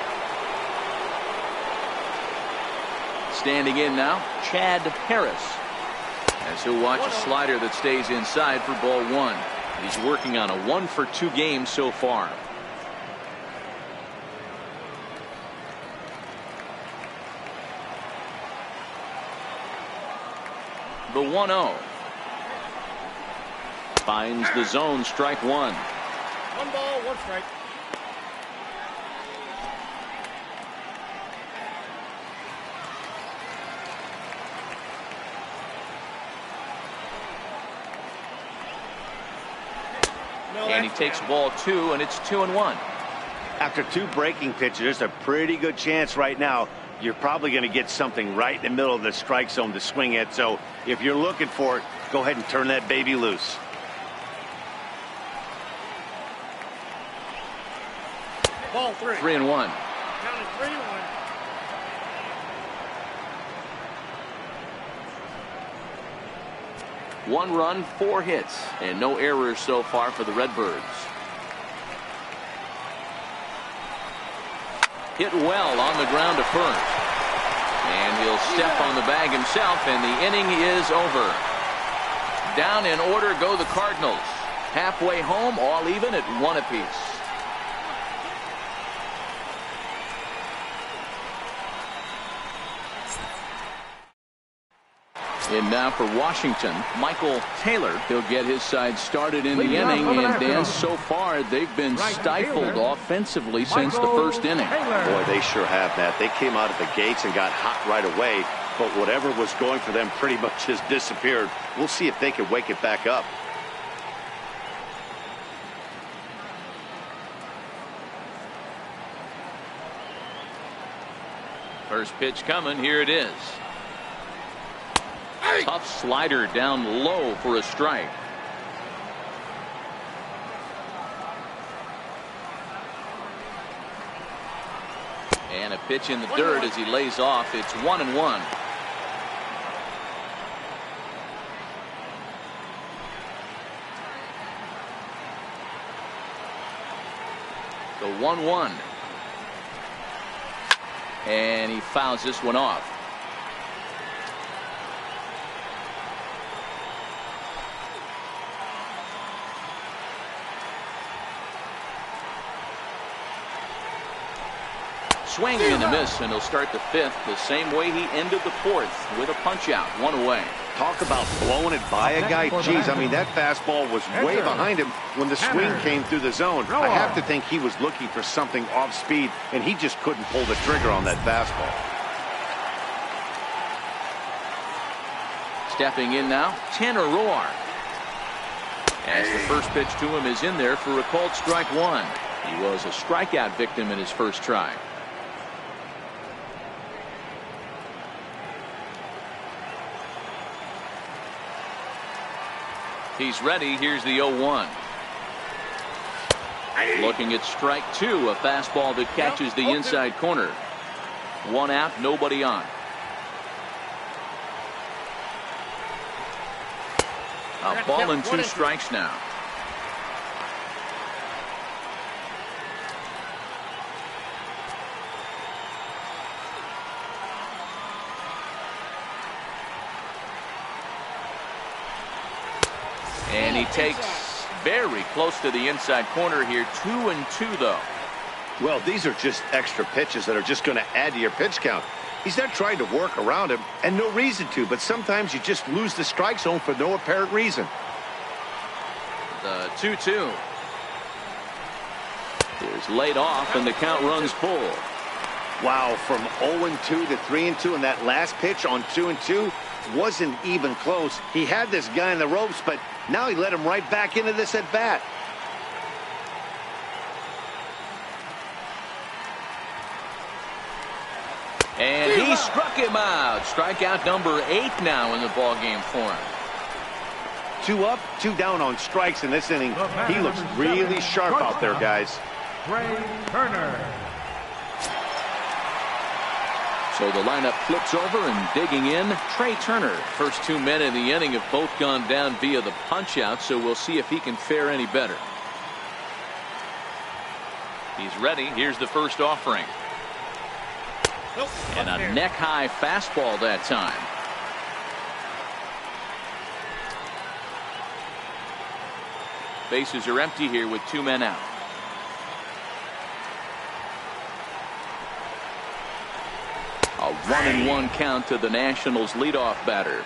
Standing in now, Chad Harris. As he'll watch a slider that stays inside for ball 1. He's working on a 1-for-2 game so far. The 1-0. Finds the zone, strike 1. 1 ball, 1 strike. And he takes ball 2, and it's 2-1. After 2 breaking pitches, there's a pretty good chance right now you're probably going to get something right in the middle of the strike zone to swing at. So if you're looking for it, go ahead and turn that baby loose. Ball 3. 3-1. Counted 3-1. One run, 4 hits, and no errors so far for the Redbirds. Hit well on the ground to first. And he'll step on the bag himself, and the inning is over. Down in order go the Cardinals. Halfway home, all even at 1 apiece. And now for Washington, Michael Taylor. He'll get his side started in the inning, and Dan, so far they've been stifled offensively since the first inning. Boy, they sure have, Matt. They came out of the gates and got hot right away, but whatever was going for them pretty much has disappeared. We'll see if they can wake it back up. First pitch coming. Here it is. Tough slider down low for a strike. And a pitch in the dirt as he lays off. It's 1-1. The 1-1. And he fouls this one off. Swing and a miss, and he'll start the 5th the same way he ended the 4th with a punch out, 1 away. Talk about blowing it by a guy. Geez, I mean, that fastball was way behind him when the swing came through the zone. I have to think he was looking for something off speed, and he just couldn't pull the trigger on that fastball. Stepping in now, Tanner Roar. As the first pitch to him is in there for a called strike 1. He was a strikeout victim in his first try. He's ready. Here's the 0-1. Looking at strike 2, a fastball that catches the inside corner. 1 out, nobody on. A ball and 2 strikes now. And he takes very close to the inside corner here. 2-2 though. Well, these are just extra pitches that are just going to add to your pitch count. He's not trying to work around him, and no reason to, but sometimes you just lose the strike zone for no apparent reason. The 2-2 is laid off, and the count runs full. Wow, from 0-2 to 3-2, and that last pitch on 2-2 wasn't even close. He had this guy in the ropes, but now he let him right back into this at bat. And he struck him out. Strikeout number 8 now in the ballgame for him. 2 up, 2 down on strikes in this inning. He looks really sharp out there, guys. Trey Turner. So the lineup flips over, and digging in, Trey Turner. First 2 men in the inning have both gone down via the punch out, so we'll see if he can fare any better. He's ready. Here's the first offering. And a neck-high fastball that time. Bases are empty here with 2 men out. A 1-1 count to the Nationals leadoff batter.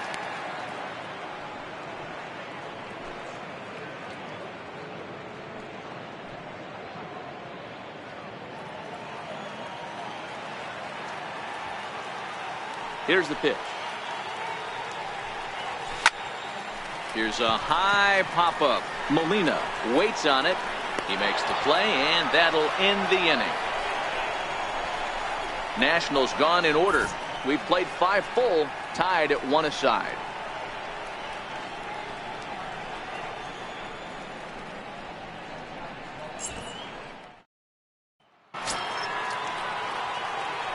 Here's the pitch. Here's a high pop-up. Molina waits on it. He makes the play, and that'll end the inning. Nationals gone in order. We've played 5 full, tied at 1 aside.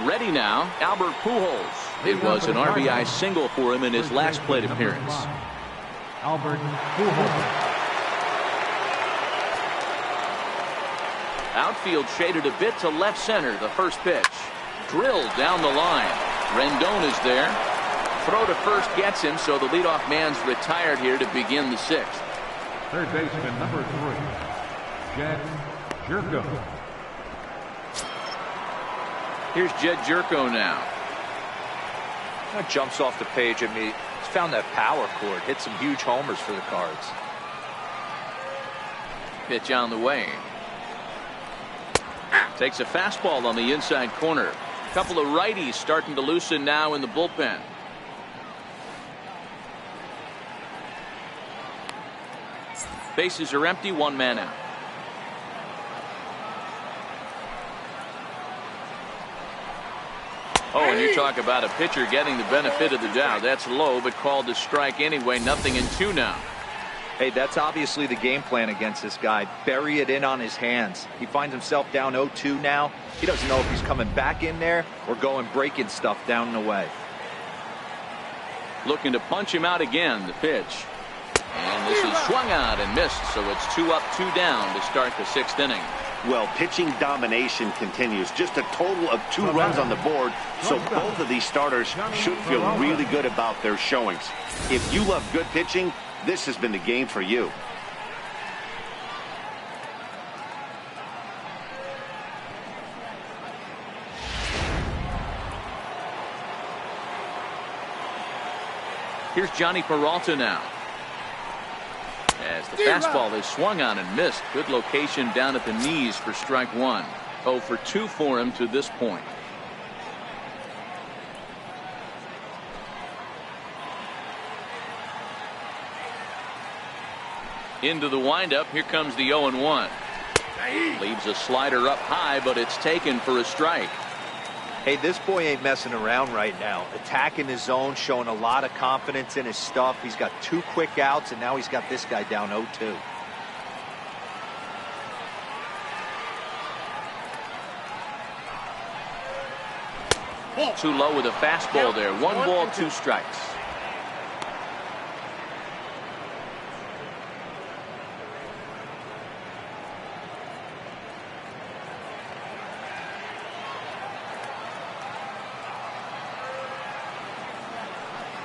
Ready now, Albert Pujols. It was an RBI single for him in his last plate appearance. Albert Pujols. Outfield shaded a bit to left center. The first pitch. Drilled down the line. Rendon is there. Throw to first gets him, so the leadoff man's retired here to begin the 6th. Third baseman number 3, Jed Jerko. Here's Jed Jerko now. That jumps off the page at me. He's found that power chord. Hit some huge homers for the Cards. Pitch on the way. Takes a fastball on the inside corner. A couple of righties starting to loosen now in the bullpen. Bases are empty, 1 man out. Oh, and you talk about a pitcher getting the benefit of the doubt. That's low, but called a strike anyway. 0-2 now. Hey, that's obviously the game plan against this guy. Bury it in on his hands. He finds himself down 0-2 now. He doesn't know if he's coming back in there or going breaking stuff down and away. Looking to punch him out again. The pitch. And this is swung out and missed, so it's 2 up, 2 down to start the 6th inning. Well, pitching domination continues. Just a total of 2 runs on the board, so both of these starters should feel really good about their showings. If you love good pitching, this has been the game for you. Here's Johnny Peralta now. As the fastball is swung on and missed. Good location down at the knees for strike 1. 0 for 2 for him to this point. Into the windup. Here comes the 0-1. Leaves a slider up high, but it's taken for a strike. Hey, this boy ain't messing around right now. Attacking his zone, showing a lot of confidence in his stuff. He's got 2 quick outs, and now he's got this guy down 0-2. Too low with a fastball there. 1 ball, 2 strikes.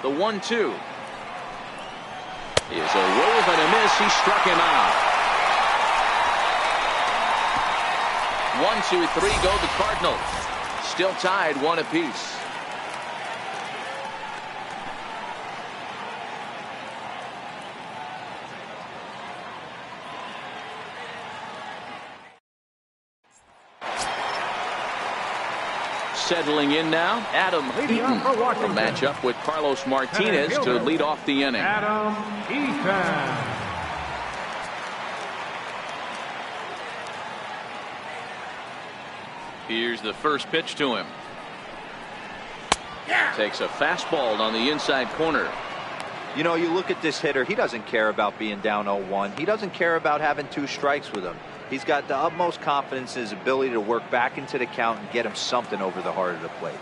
The 1-2 is a wave and a miss. He struck him out. 1, 2, 3 go the Cardinals. Still tied 1 apiece. Settling in now, Adam Eaton will match up with Carlos Martinez to lead off the inning. Adam Eaton. Here's the first pitch to him. Takes a fastball on the inside corner. You know, you look at this hitter, he doesn't care about being down 0-1. He doesn't care about having 2 strikes with him. He's got the utmost confidence in his ability to work back into the count and get him something over the heart of the plate.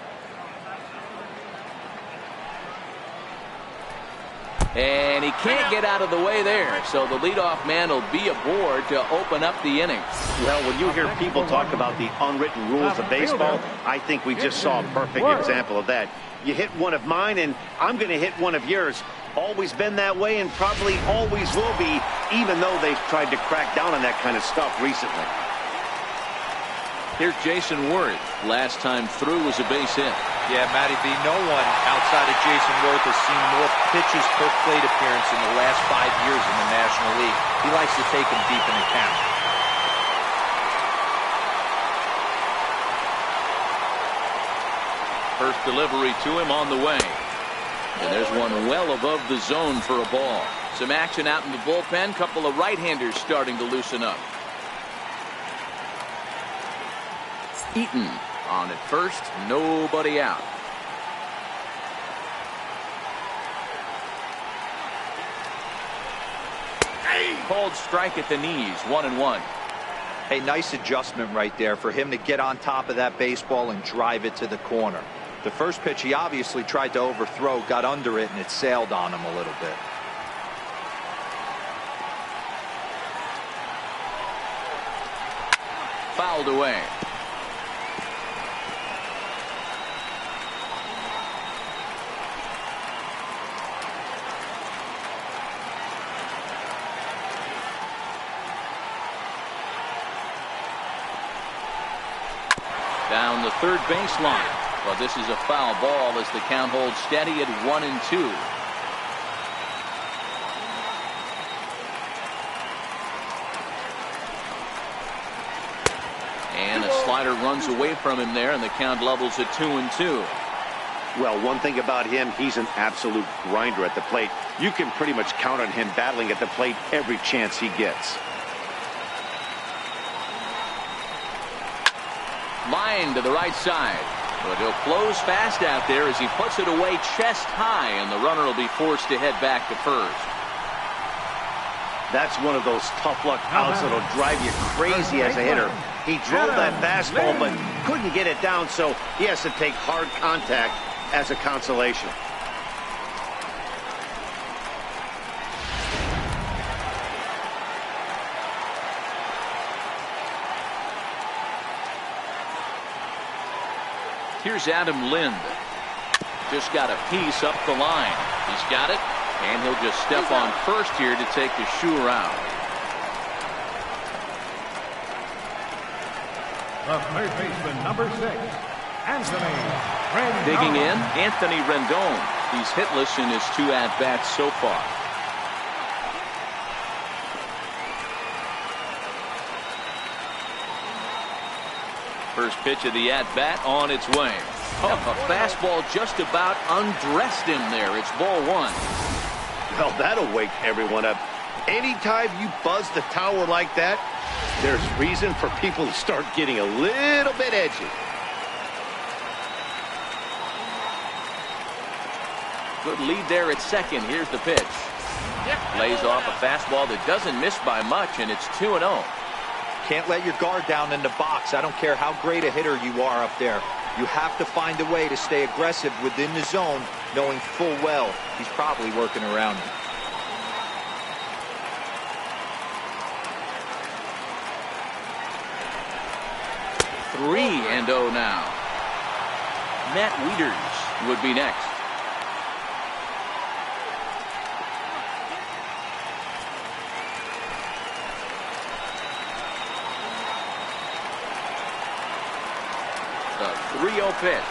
And he can't get out of the way there, so the leadoff man will be aboard to open up the inning. Well, when you hear people talk about the unwritten rules of baseball, I think we just saw a perfect example of that. You hit one of mine, and I'm going to hit one of yours. Always been that way and probably always will be, even though they've tried to crack down on that kind of stuff recently. Here's Jason Worth. Last time through was a base hit. Yeah, Matty B, no one outside of Jason Worth has seen more pitches per plate appearance in the last 5 years in the National League. He likes to take them deep in the count. First delivery to him on the way. And there's one well above the zone for a ball. Some action out in the bullpen. Couple of right-handers starting to loosen up. Eaton on at first, nobody out. Called strike at the knees, 1-1. Hey, nice adjustment right there for him to get on top of that baseball and drive it to the corner. The first pitch he obviously tried to overthrow, got under it, and it sailed on him a little bit. Fouled away. Down the third baseline. But this is a foul ball as the count holds steady at 1-2. And a slider runs away from him there, and the count levels at 2-2. Well, one thing about him, he's an absolute grinder at the plate. You can pretty much count on him battling at the plate every chance he gets. Line to the right side. But he'll close fast out there as he puts it away chest high, and the runner will be forced to head back to first. That's one of those tough luck outs that'll drive you crazy as a hitter. He drove that fastball but couldn't get it down, so he has to take hard contact as a consolation. Here's Adam Lind. Just got a piece up the line. He's got it, and he'll just step on first here to take the Shure out. The third baseman, number 6, Anthony Rendon. Digging in, Anthony Rendon. He's hitless in his 2 at-bats so far. First pitch of the at-bat on its way. Oh, a fastball just about undressed him there. It's ball 1. Well, that'll wake everyone up. Anytime you buzz the tower like that, there's reason for people to start getting a little bit edgy. Good lead there at second. Here's the pitch. Lays off a fastball that doesn't miss by much, and it's 2-0. Can't let your guard down in the box. I don't care how great a hitter you are up there. You have to find a way to stay aggressive within the zone, knowing full well he's probably working around you. Three and 0 now. Matt Wieters would be next. The 3-0 pitch.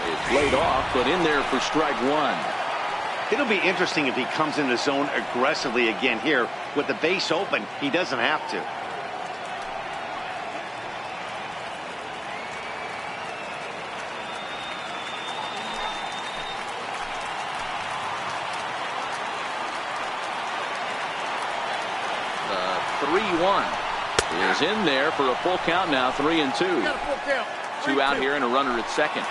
It's laid off, but in there for strike 1. It'll be interesting if he comes in the zone aggressively again here. With the base open, he doesn't have to. The 3-1 is in there for a full count now. 3-2. Got a full count. 2 out here and a runner at second.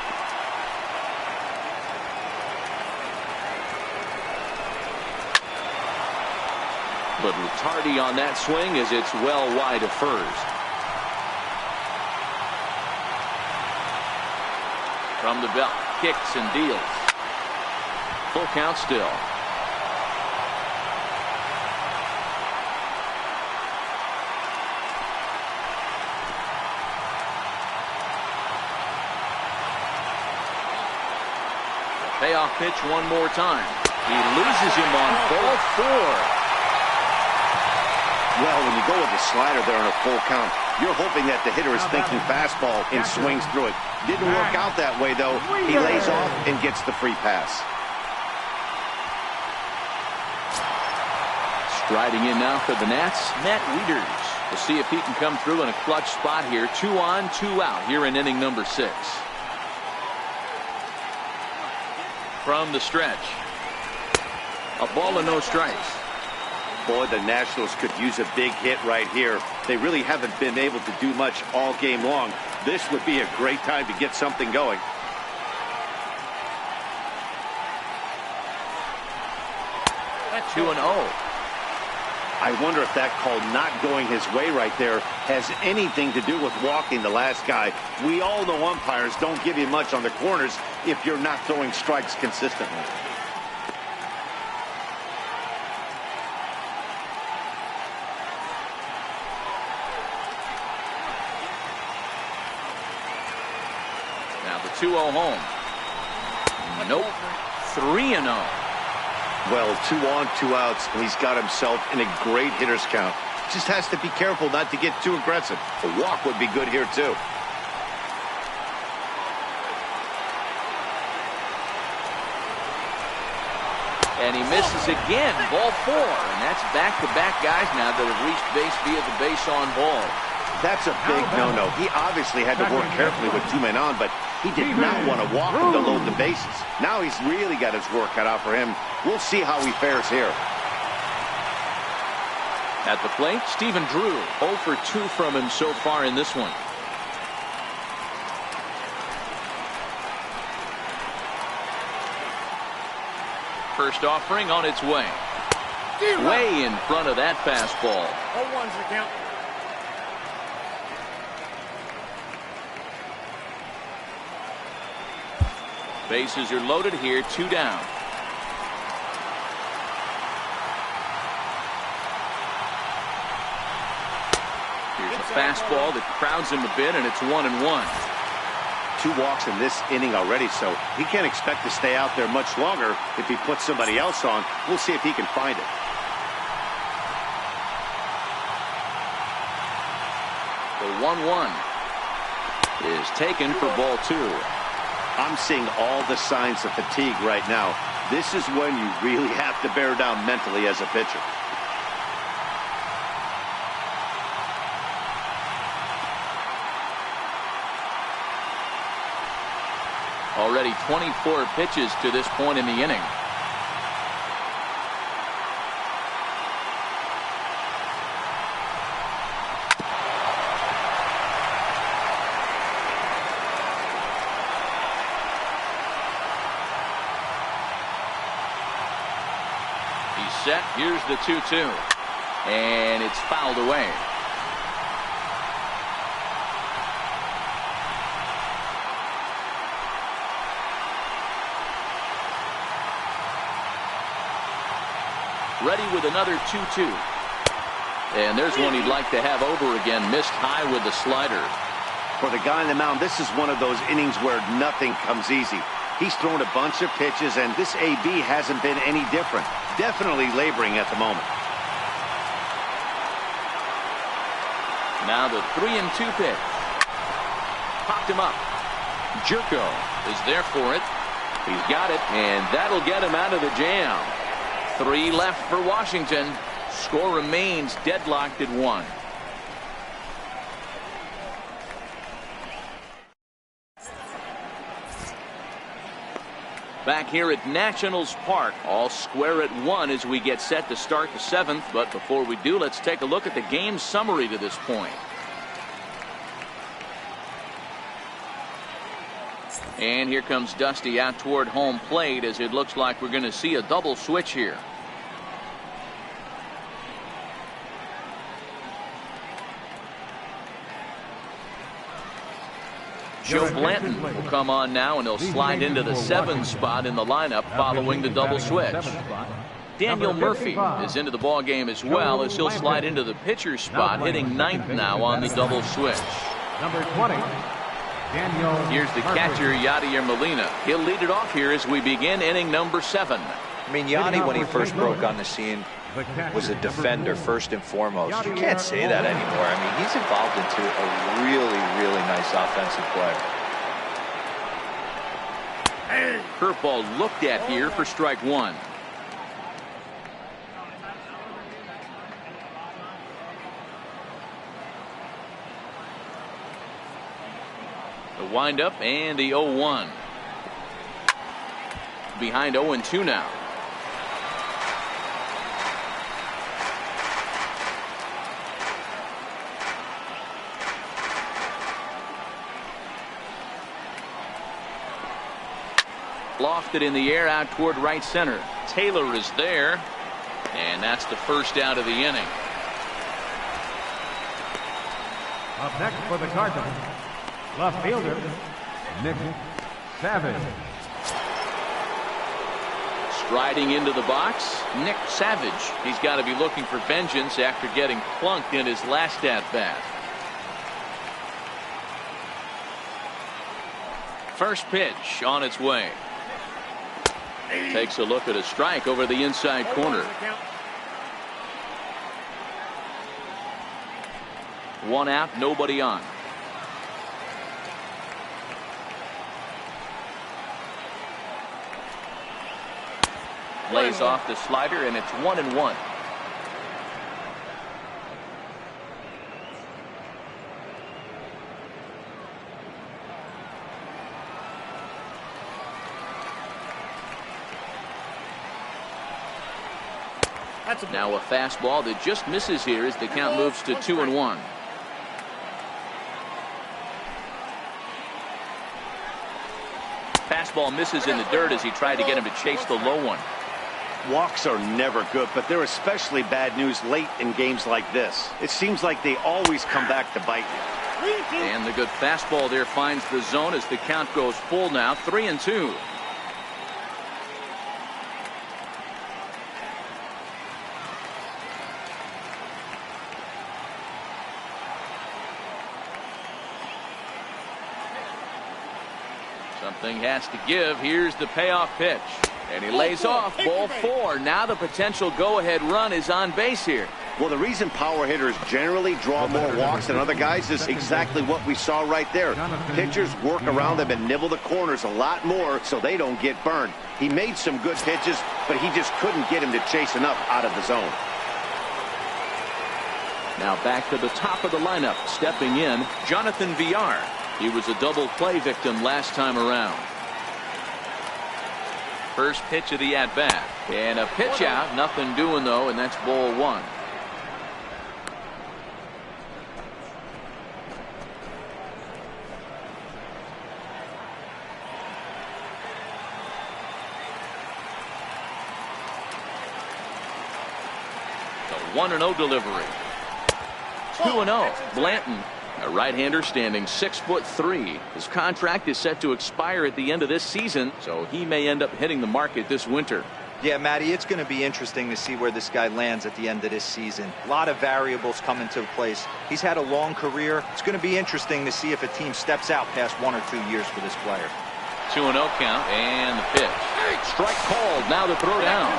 But Tardy on that swing as it's well wide of first. From the belt, kicks and deals. Full count still. Payoff pitch one more time. He loses him on ball 4. Well, when you go with the slider there on a full count, you're hoping that the hitter is thinking fastball and swings through it. Didn't work out that way, though. He lays off and gets the free pass. Striding in now for the Nats, Matt Wieters. We'll see if he can come through in a clutch spot here. 2 on, 2 out here in inning number 6. From the stretch. A ball and no strikes. Boy, the Nationals could use a big hit right here. They really haven't been able to do much all game long. This would be a great time to get something going. That's 2-0. I wonder if that call not going his way right there has anything to do with walking the last guy. We all know umpires don't give you much on the corners if you're not throwing strikes consistently. Now the 2-0 home. Nope. 3-0. Well, 2 on, 2 outs, and he's got himself in a great hitter's count. Just has to be careful not to get too aggressive. A walk would be good here, too. And he misses again. Ball 4. And that's back-to-back guys now that have reached base via the base on ball. That's a big no-no. He obviously had to work carefully with 2 men on, but he did not want to walk him to load the bases. Now he's really got his work cut out for him. We'll see how he fares here. At the plate, Stephen Drew. 0 for 2 from him so far in this one. First offering on its way. Way in front of that fastball. 0-1's the count. Bases are loaded here, 2 down. Here's a fastball that crowds him a bit, and it's 1-1. 2 walks in this inning already, so he can't expect to stay out there much longer if he puts somebody else on. We'll see if he can find it. The 1-1 is taken for ball 2. I'm seeing all the signs of fatigue right now. This is when you really have to bear down mentally as a pitcher. Already 24 pitches to this point in the inning. He's set. Here's the 2-2. And it's fouled away. Ready with another 2-2. And there's one he'd like to have over again. Missed high with the slider. For the guy on the mound, this is one of those innings where nothing comes easy. He's thrown a bunch of pitches, and this AB hasn't been any different. Definitely laboring at the moment. Now the 3-2 pitch. Popped him up. Jerko is there for it. He's got it, and that'll get him out of the jam. 3 left for Washington. Score remains deadlocked at 1. Back here at Nationals Park, all square at 1 as we get set to start the 7th. But before we do, let's take a look at the game summary to this point. And here comes Dusty out toward home plate as it looks like we're going to see a double switch here. Joe Blanton will come on now, and he'll slide into the 7 spot in the lineup following the double switch. Daniel Murphy is into the ball game as well as he'll slide into the pitcher spot, hitting 9th now on the double switch. Number 20, Daniel. Here's the catcher, Yadier Molina. He'll lead it off here as we begin inning number 7. I mean, Yadi, when he first broke on the scene, was a defender first and foremost. You can't say that anymore. I mean, he's evolved into a really, really nice offensive player. Curveball looked at here for strike 1. The windup and the 0-1. Behind 0-2 now. Lofted in the air out toward right center. Taylor is there. And that's the first out of the inning. Up next for the Cardinals, left fielder, Nick Savage. Striding into the box, Nick Savage. He's got to be looking for vengeance after getting plunked in his last at-bat. First pitch on its way. Takes a look at a strike over the inside corner. One out, nobody on. Lays off the slider, and it's 1-1. Now a fastball that just misses here as the count moves to 2-1. Fastball misses in the dirt as he tried to get him to chase the low one. Walks are never good, but they're especially bad news late in games like this. It seems like they always come back to bite you. And the good fastball there finds the zone as the count goes full now, 3-2. Something has to give. Here's the payoff pitch. And he lays off. Ball 4. Now the potential go-ahead run is on base here. Well, the reason power hitters generally draw more walks than other guys is exactly what we saw right there. Pitchers work around them and nibble the corners a lot more so they don't get burned. He made some good pitches, but he just couldn't get him to chase enough out of the zone. Now back to the top of the lineup. Stepping in, Jonathan Villar. He was a double play victim last time around. First pitch of the at-bat. And a pitch out. Nothing doing, though, and that's ball 1. The 1-0 delivery. 2-0. Blanton, a right-hander standing 6'3". His contract is set to expire at the end of this season, so he may end up hitting the market this winter. Yeah, Matty, it's going to be interesting to see where this guy lands at the end of this season. A lot of variables come into place. He's had a long career. It's going to be interesting to see if a team steps out past 1 or 2 years for this player. 2-0 count and the pitch. Strike called. Now the throw down.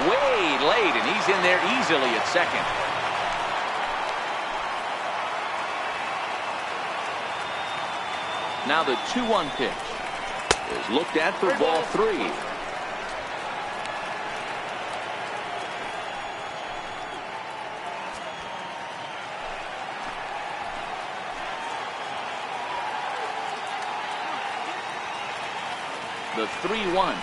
Way late, and he's in there easily at second. Now the 2-1 pitch is looked at for ball 3. The 3-1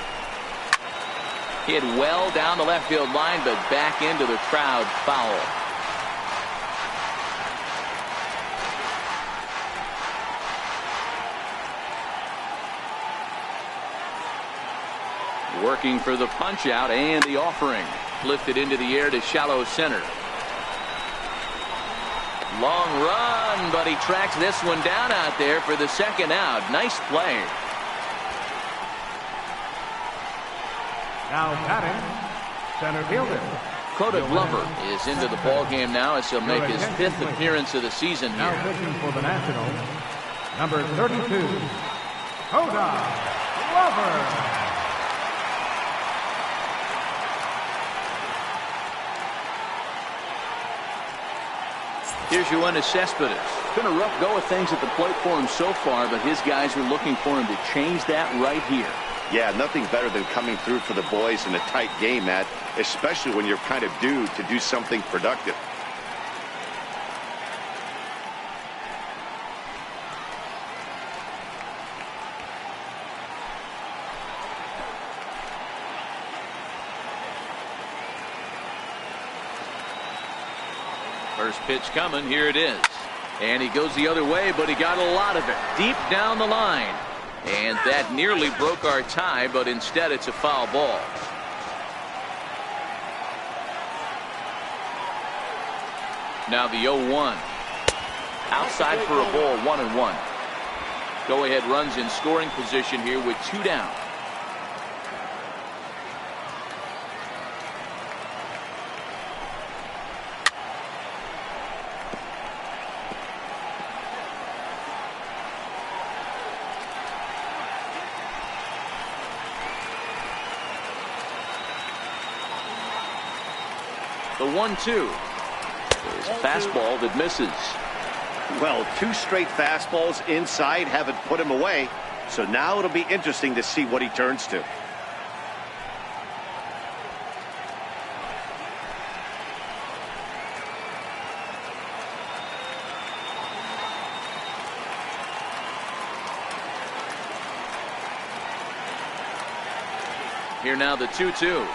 hit well down the left field line, but back into the crowd, foul. Working for the punch out and the offering. Lifted into the air to shallow center. Long run, but he tracks this one down out there for the second out. Nice play. Now batting, center fielder. Coda Glover is into the ball game now as he'll make his 5th appearance of the season Now here. pitching for the Nationals, number 32, Coda Glover. Here's Yoenis Cespedes. Been a rough go of things at the plate for him so far, but his guys are looking for him to change that right here. Yeah, nothing better than coming through for the boys in a tight game, Matt, especially when you're kind of due to do something productive. First pitch coming. Here it is. And he goes the other way, but he got a lot of it. Deep down the line. And that nearly broke our tie, but instead it's a foul ball. Now the 0-1. Outside for a ball, 1-1. Go ahead runs in scoring position here with 2 down. The 1-2 is a fastball that misses. Well, 2 straight fastballs inside haven't put him away. So now it'll be interesting to see what he turns to. Here now the 2-2.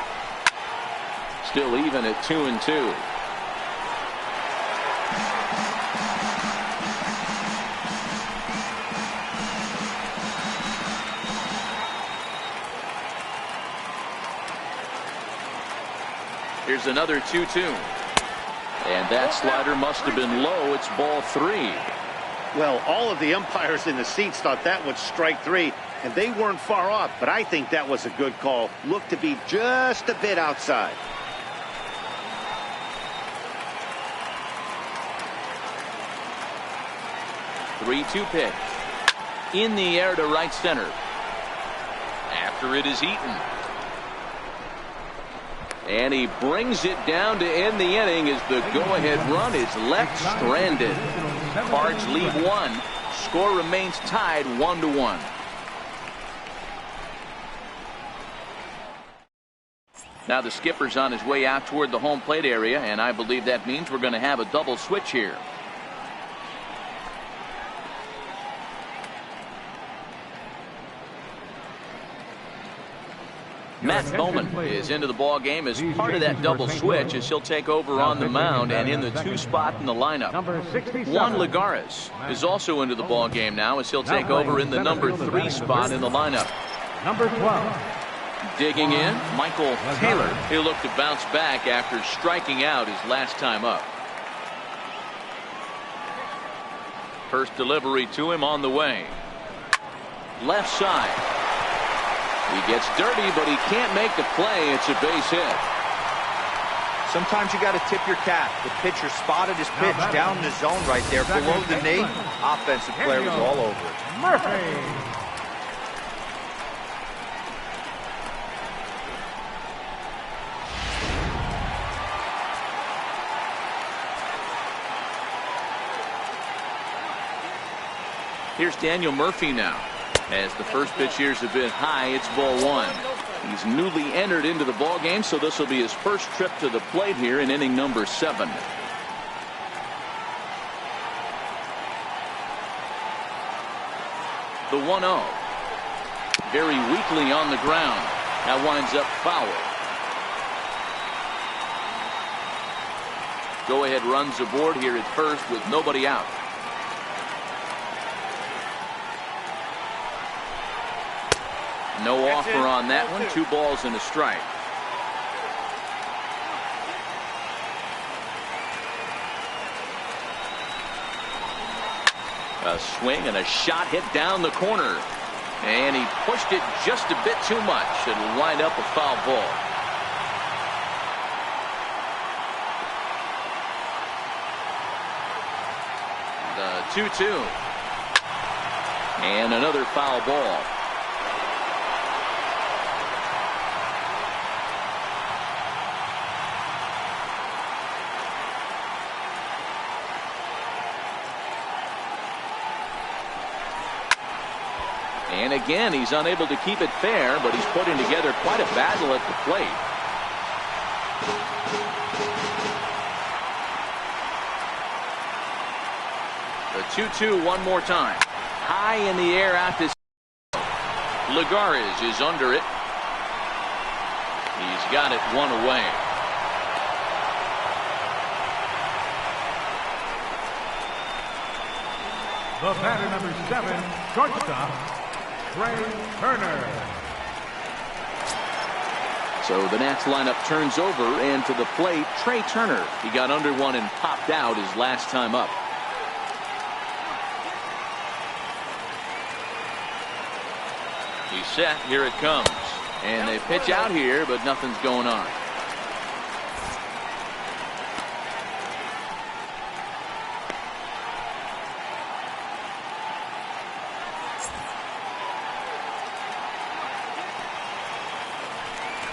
Still even at 2-2. Here's another 2-2. And that slider must have been low. It's ball 3. Well, all of the umpires in the seats thought that was strike 3, and they weren't far off, but I think that was a good call. Looked to be just a bit outside. Three-two pitch. In the air to right center. After it is eaten. And he brings it down to end the inning as the go-ahead run is left stranded. Cards lead 1. Score remains tied 1-1. Now the skipper's on his way out toward the home plate area, and I believe that means we're going to have a double switch here. Matt Bowman is into the ball game as part of that double switch as he'll take over on the mound and in the 2 spot in the lineup. Juan Lagares is also into the ball game now as he'll take over in the number 3 spot in the lineup. Number 12. Digging in, Michael Taylor. He'll look to bounce back after striking out his last time up. First delivery to him on the way. Left side. He gets dirty, but he can't make the play. It's a base hit. Sometimes you got to tip your cap. The pitcher spotted his pitch down in the zone right there below the knee. Offensive player was all over it. Murphy. Here's Daniel Murphy now. As the first pitch here is a bit high, it's ball 1. He's newly entered into the ball game, so this will be his first trip to the plate here in inning number 7. The 1-0. Very weakly on the ground. That winds up foul. Go ahead runs aboard here at first with nobody out. No offer on that one. 2 balls and a strike. A swing and a shot hit down the corner. And he pushed it just a bit too much. It'll wind up a foul ball. The 2-2. And another foul ball. And again, he's unable to keep it fair, but he's putting together quite a battle at the plate. The 2-2 one more time. High in the air out to Lagares is under it. He's got it 1 away. The batter, number 7, shortstop, Trey Turner. So the Nats lineup turns over, and to the plate, Trey Turner. He got under one and popped out his last time up. He's set. Here it comes. And they pitch out here, but nothing's going on.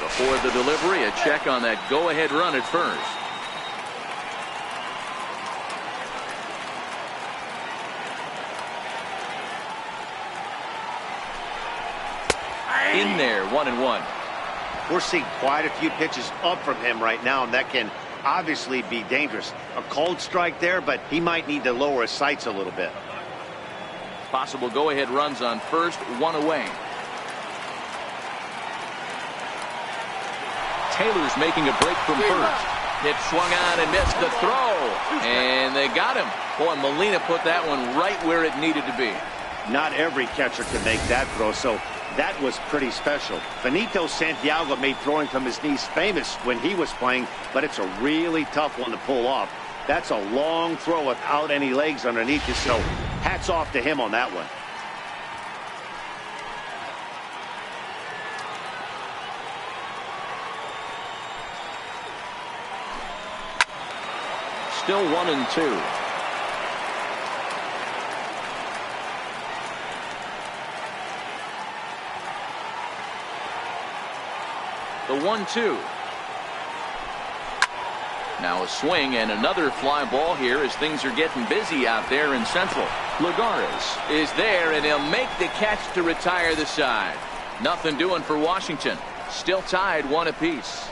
Before the delivery, a check on that go-ahead run at first. In there, 1-1. We're seeing quite a few pitches up from him right now, and that can obviously be dangerous. A cold strike there, but he might need to lower his sights a little bit. Possible go-ahead runs on first, one away. Taylor's making a break from first. Hit swung on and missed the throw. And they got him. Boy, Molina put that one right where it needed to be. Not every catcher can make that throw, so that was pretty special. Benito Santiago made throwing from his knees famous when he was playing, but it's a really tough one to pull off. That's a long throw without any legs underneath it, so hats off to him on that one. Still 1-2. The 1-2. Now a swing and another fly ball here as things are getting busy out there in Central. Lagares is there, and he'll make the catch to retire the side. Nothing doing for Washington. Still tied 1 apiece.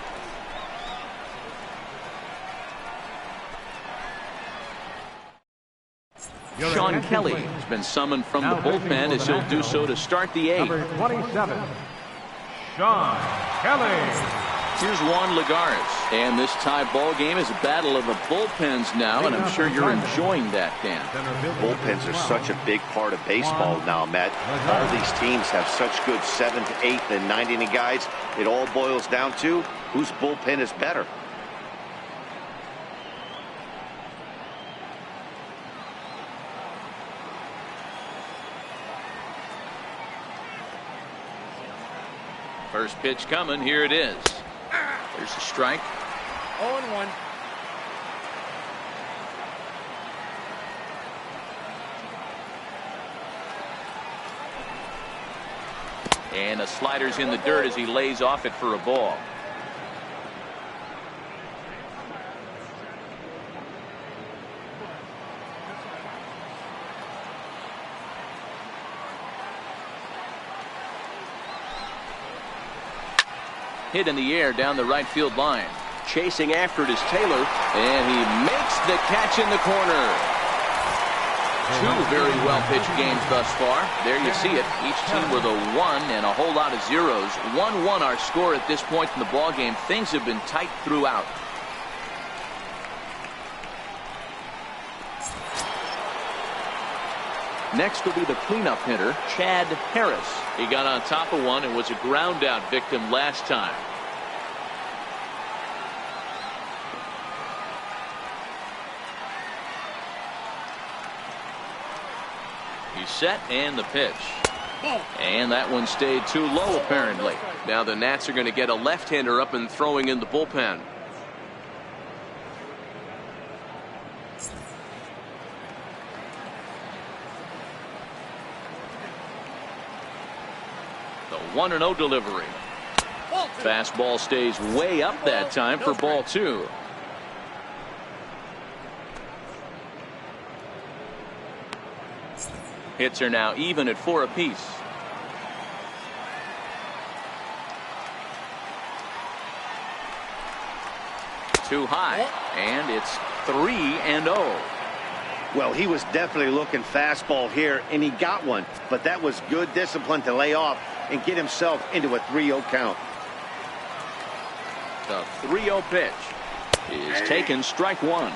Sean Kelly has been summoned from the bullpen as he'll do so to start the 8th. Number 27, Sean Kelly. Here's Juan Lagares. And this tie ball game is a battle of the bullpens now, and I'm sure you're enjoying that, Dan. Bullpens are such a big part of baseball now, Matt. All these teams have such good 7th, 8th, and 9th inning guys. It all boils down to whose bullpen is better. First pitch coming. Here it is. There's a strike. 0-1. And a slider's in the dirt as he lays off it for a ball. Hit in the air down the right field line. Chasing after it is Taylor, and he makes the catch in the corner. 2 very well pitched games thus far. There you see it. Each team with a 1 and a whole lot of zeros. 1-1 our score at this point in the ball game. Things have been tight throughout. Next will be the cleanup hitter, Chad Harris. He got on top of one and was a ground out victim last time. He's set, and the pitch. And that one stayed too low, apparently. Now the Nats are going to get a left-hander up and throwing in the bullpen. The 1-0 delivery. Fastball stays way up that time for ball 2. Hits are now even at 4 apiece. Too high, and it's 3-0. Well, he was definitely looking fastball here, and he got one. But that was good discipline to lay off and get himself into a 3-0 count. The 3-0 pitch is taken, strike 1.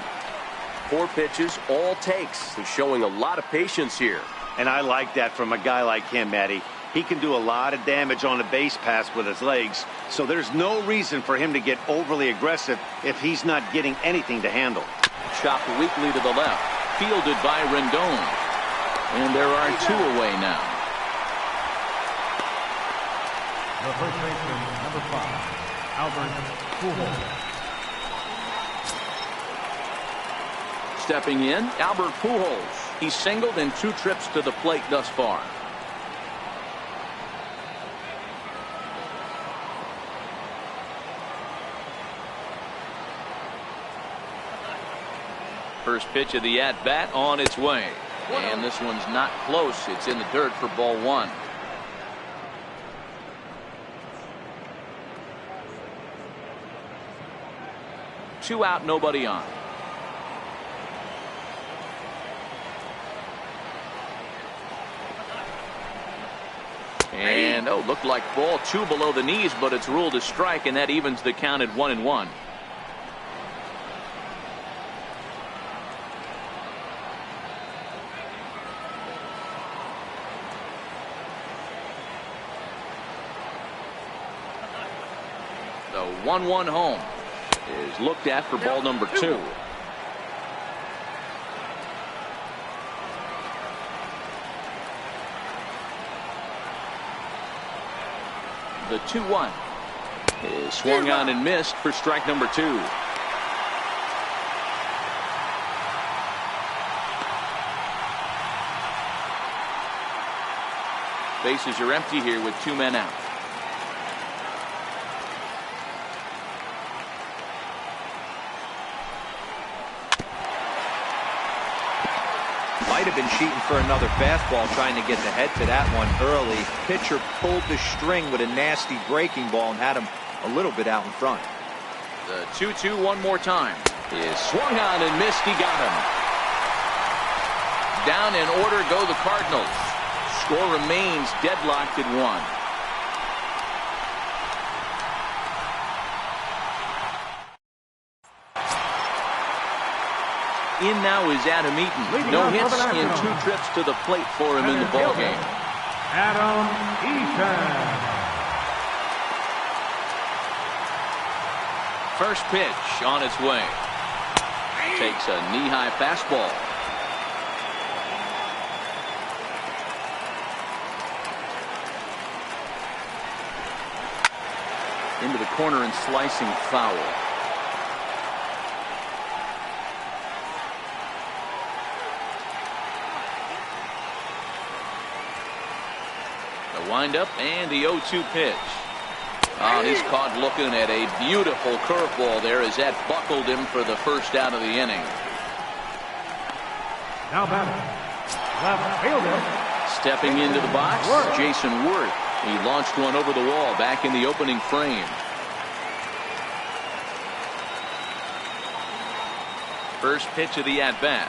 4 pitches, all takes. He's showing a lot of patience here. And I like that from a guy like him, Matty. He can do a lot of damage on the base pass with his legs, so there's no reason for him to get overly aggressive if he's not getting anything to handle. Chopped weakly to the left. Fielded by Rendon. And there are 2 away now. The first baseman, number 5, Albert Pujols. Stepping in, Albert Pujols. He's singled in 2 trips to the plate thus far. First pitch of the at-bat on its way. And this one's not close. It's in the dirt for ball 1. Two out, nobody on. And looked like ball 2 below the knees, but it's ruled a strike, and that evens the count at 1-1. The 1-1 home is looked at for ball number 2. The 2-1 is swung on and missed for strike number 2. Bases are empty here with 2 men out. Might have been cheating for another fastball, trying to get the head to that one early. Pitcher pulled the string with a nasty breaking ball and had him a little bit out in front. The 2-2 one more time is swung on and missed. He got him. Down in order go the Cardinals. Score remains deadlocked at 1. In now is Adam Eaton. No hits in 2 trips to the plate for him in the ballgame. Adam Eaton. First pitch on its way. Takes a knee-high fastball. Into the corner and slicing foul. Windup and the 0-2 pitch. Oh, he's caught looking at a beautiful curveball there as that buckled him for the first out of the inning. Now batting, left fielder. Stepping into the box, Jason Worth. He launched one over the wall back in the opening frame. First pitch of the at-bat.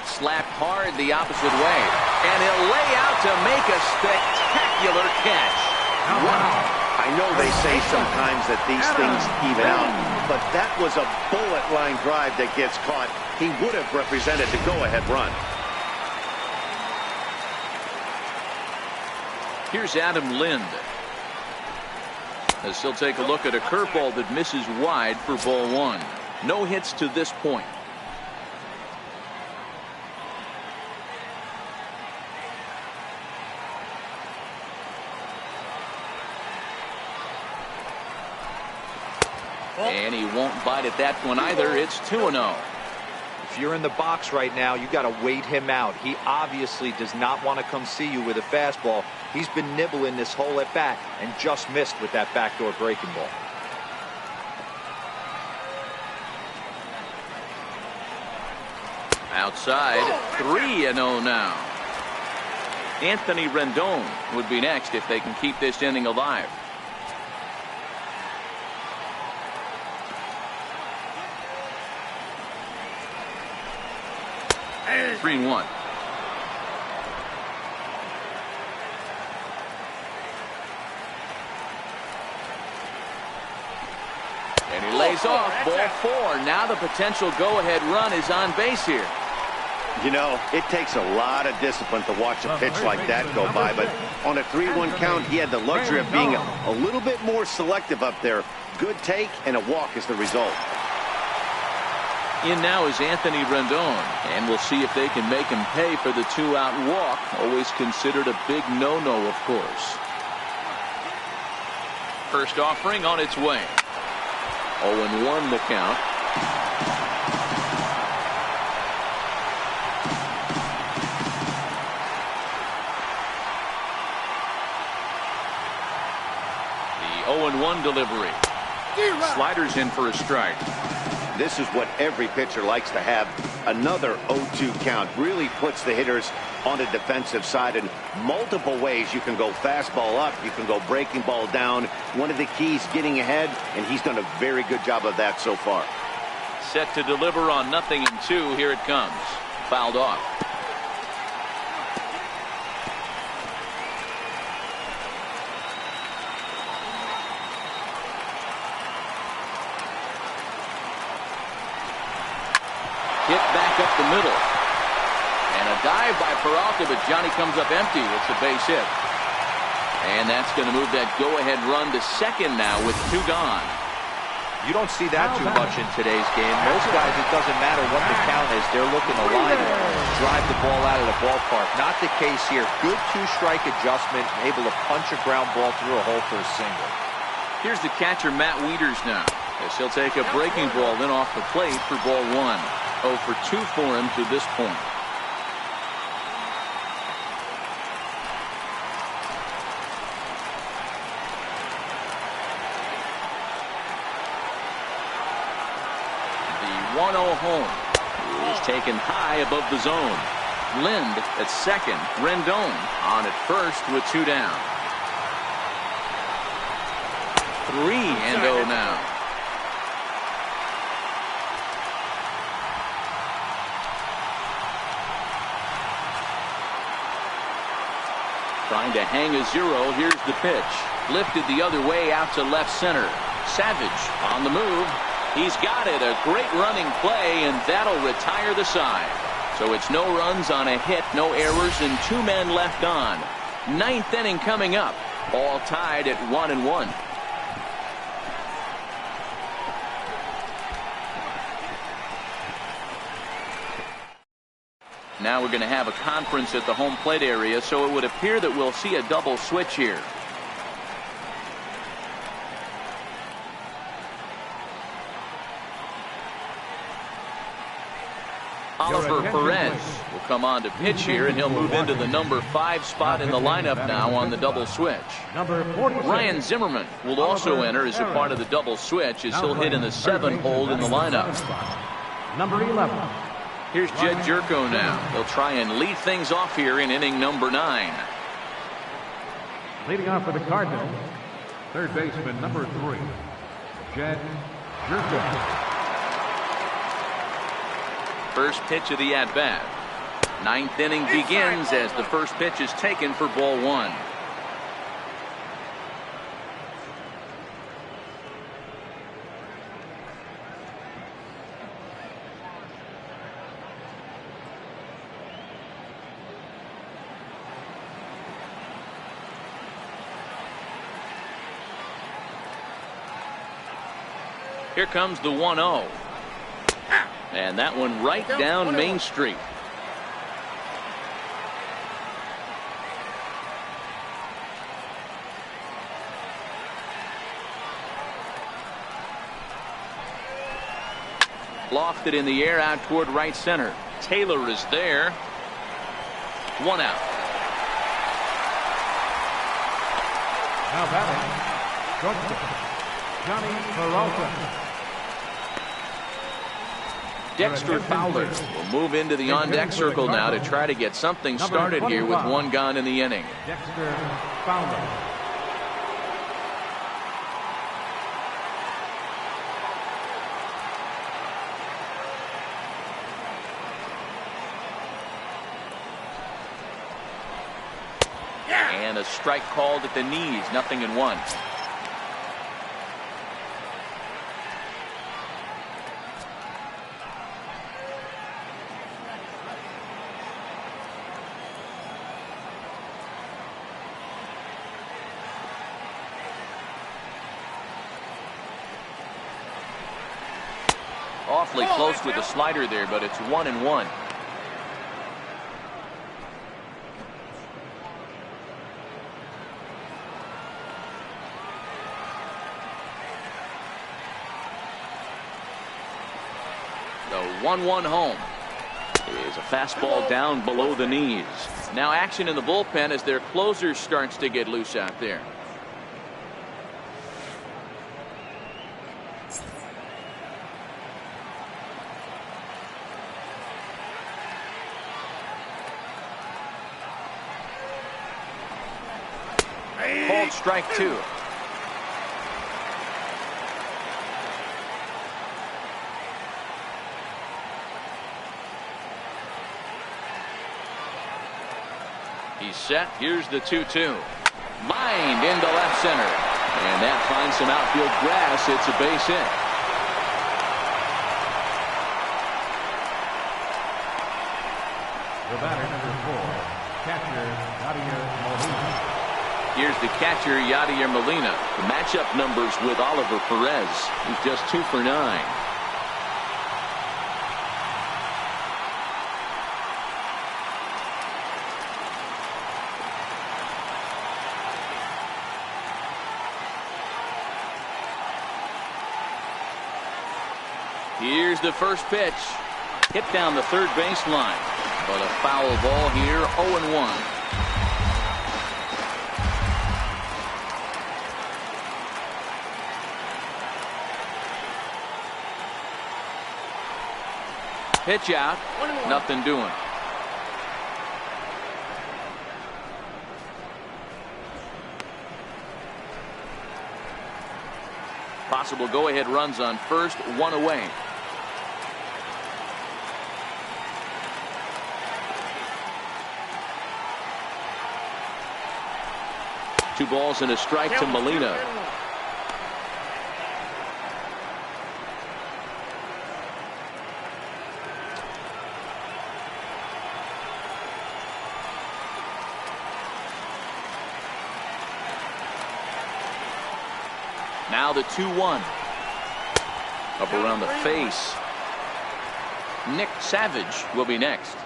Slapped hard the opposite way. And he'll lay out to make a spectacular catch. Wow. I know they say sometimes that these things even out, but that was a bullet line drive that gets caught. He would have represented the go-ahead run. Here's Adam Lind. As he'll take a look at a curveball that misses wide for ball 1. No hits to this point. And he won't bite at that one either. It's 2-0. If you're in the box right now, you got to wait him out. He obviously does not want to come see you with a fastball. He's been nibbling this whole at bat and just missed with that backdoor breaking ball. Outside, 3-0 now. Anthony Rendon would be next if they can keep this inning alive. And 3-1. And he lays off ball 4. Now the potential go-ahead run is on base here. You know, it takes a lot of discipline to watch a pitch like that go by, but on a 3-1 count, he had the luxury of being a little bit more selective up there. Good take, and a walk is the result. In now is Anthony Rendon, and we'll see if they can make him pay for the 2-out walk. Always considered a big no-no, of course. First offering on its way. 0-1 the count. The 0-1 delivery. Sliders in for a strike. This is what every pitcher likes to have. Another 0-2 count really puts the hitters on the defensive side in multiple ways. You can go fastball up, you can go breaking ball down. One of the keys, getting ahead, and he's done a very good job of that so far. Set to deliver on 0-2. Here it comes. Fouled off. Hit back up the middle. And a dive by Peralta, but Johnny comes up empty. It's a base hit. And that's going to move that go-ahead run to second now with 2 gone. You don't see that too much in today's game. Most guys, it doesn't matter what the count is. They're looking to line it, drive the ball out of the ballpark. Not the case here. Good 2-strike adjustment, able to punch a ground ball through a hole for a single. Here's the catcher, Matt Wieters now, as he'll take a breaking ball in off the plate for ball 1. 0 for 2 for him to this point. The 1-0 home is taken high above the zone. Lind at second. Rendon on at first with 2 down. 3-0 now. Trying to hang a 0. Here's the pitch. Lifted the other way out to left center. Savage on the move. He's got it. A great running play, and that'll retire the side. So it's no runs on a hit, no errors, and 2 men left on. 9th inning coming up. All tied at 1-1. Now we're going to have a conference at the home plate area, so it would appear that we'll see a double switch here. Oliver Perez will come on to pitch here, and he'll move into the number 5 spot in the lineup now on the double switch. Ryan Zimmerman will also enter as a part of the double switch, as he'll hit in the 7 hole in the lineup. Number 11. Here's Jed Jerko now. He'll try and lead things off here in inning number 9. Leading off for the Cardinals, third baseman number 3, Jed Jerko. First pitch of the at-bat. 9th inning begins as the first pitch is taken for ball 1. Here comes the 1-0. And that one right down Main Street. Lofted in the air out toward right center. Taylor is there. 1 out. Now batting, shortstop, Johnny Peralta. Dexter Fowler will move into the on-deck circle now to try to get something started here with 1 gone in the inning. Dexter Fowler. And a strike called at the knees. 0-1. Awfully close with the slider there, but it's 1-1. The 1-1 home is a fastball down below the knees. Now action in the bullpen as their closer starts to get loose out there. Called strike 2. He's set. Here's the 2-2. Lined into left center. And that finds some outfield grass. It's a base hit. The batter, number 4, catcher Yadier Molina. Here's the catcher, Yadier Molina. The matchup numbers with Oliver Perez. He's just 2 for 9. Here's the first pitch. Hit down the third baseline. But a foul ball here, 0-1. Pitch out. Nothing doing. Possible go-ahead runs on first, 1 away. Two balls and a strike to Molina. Now the 2-1. Up around the face. Nick Savage will be next.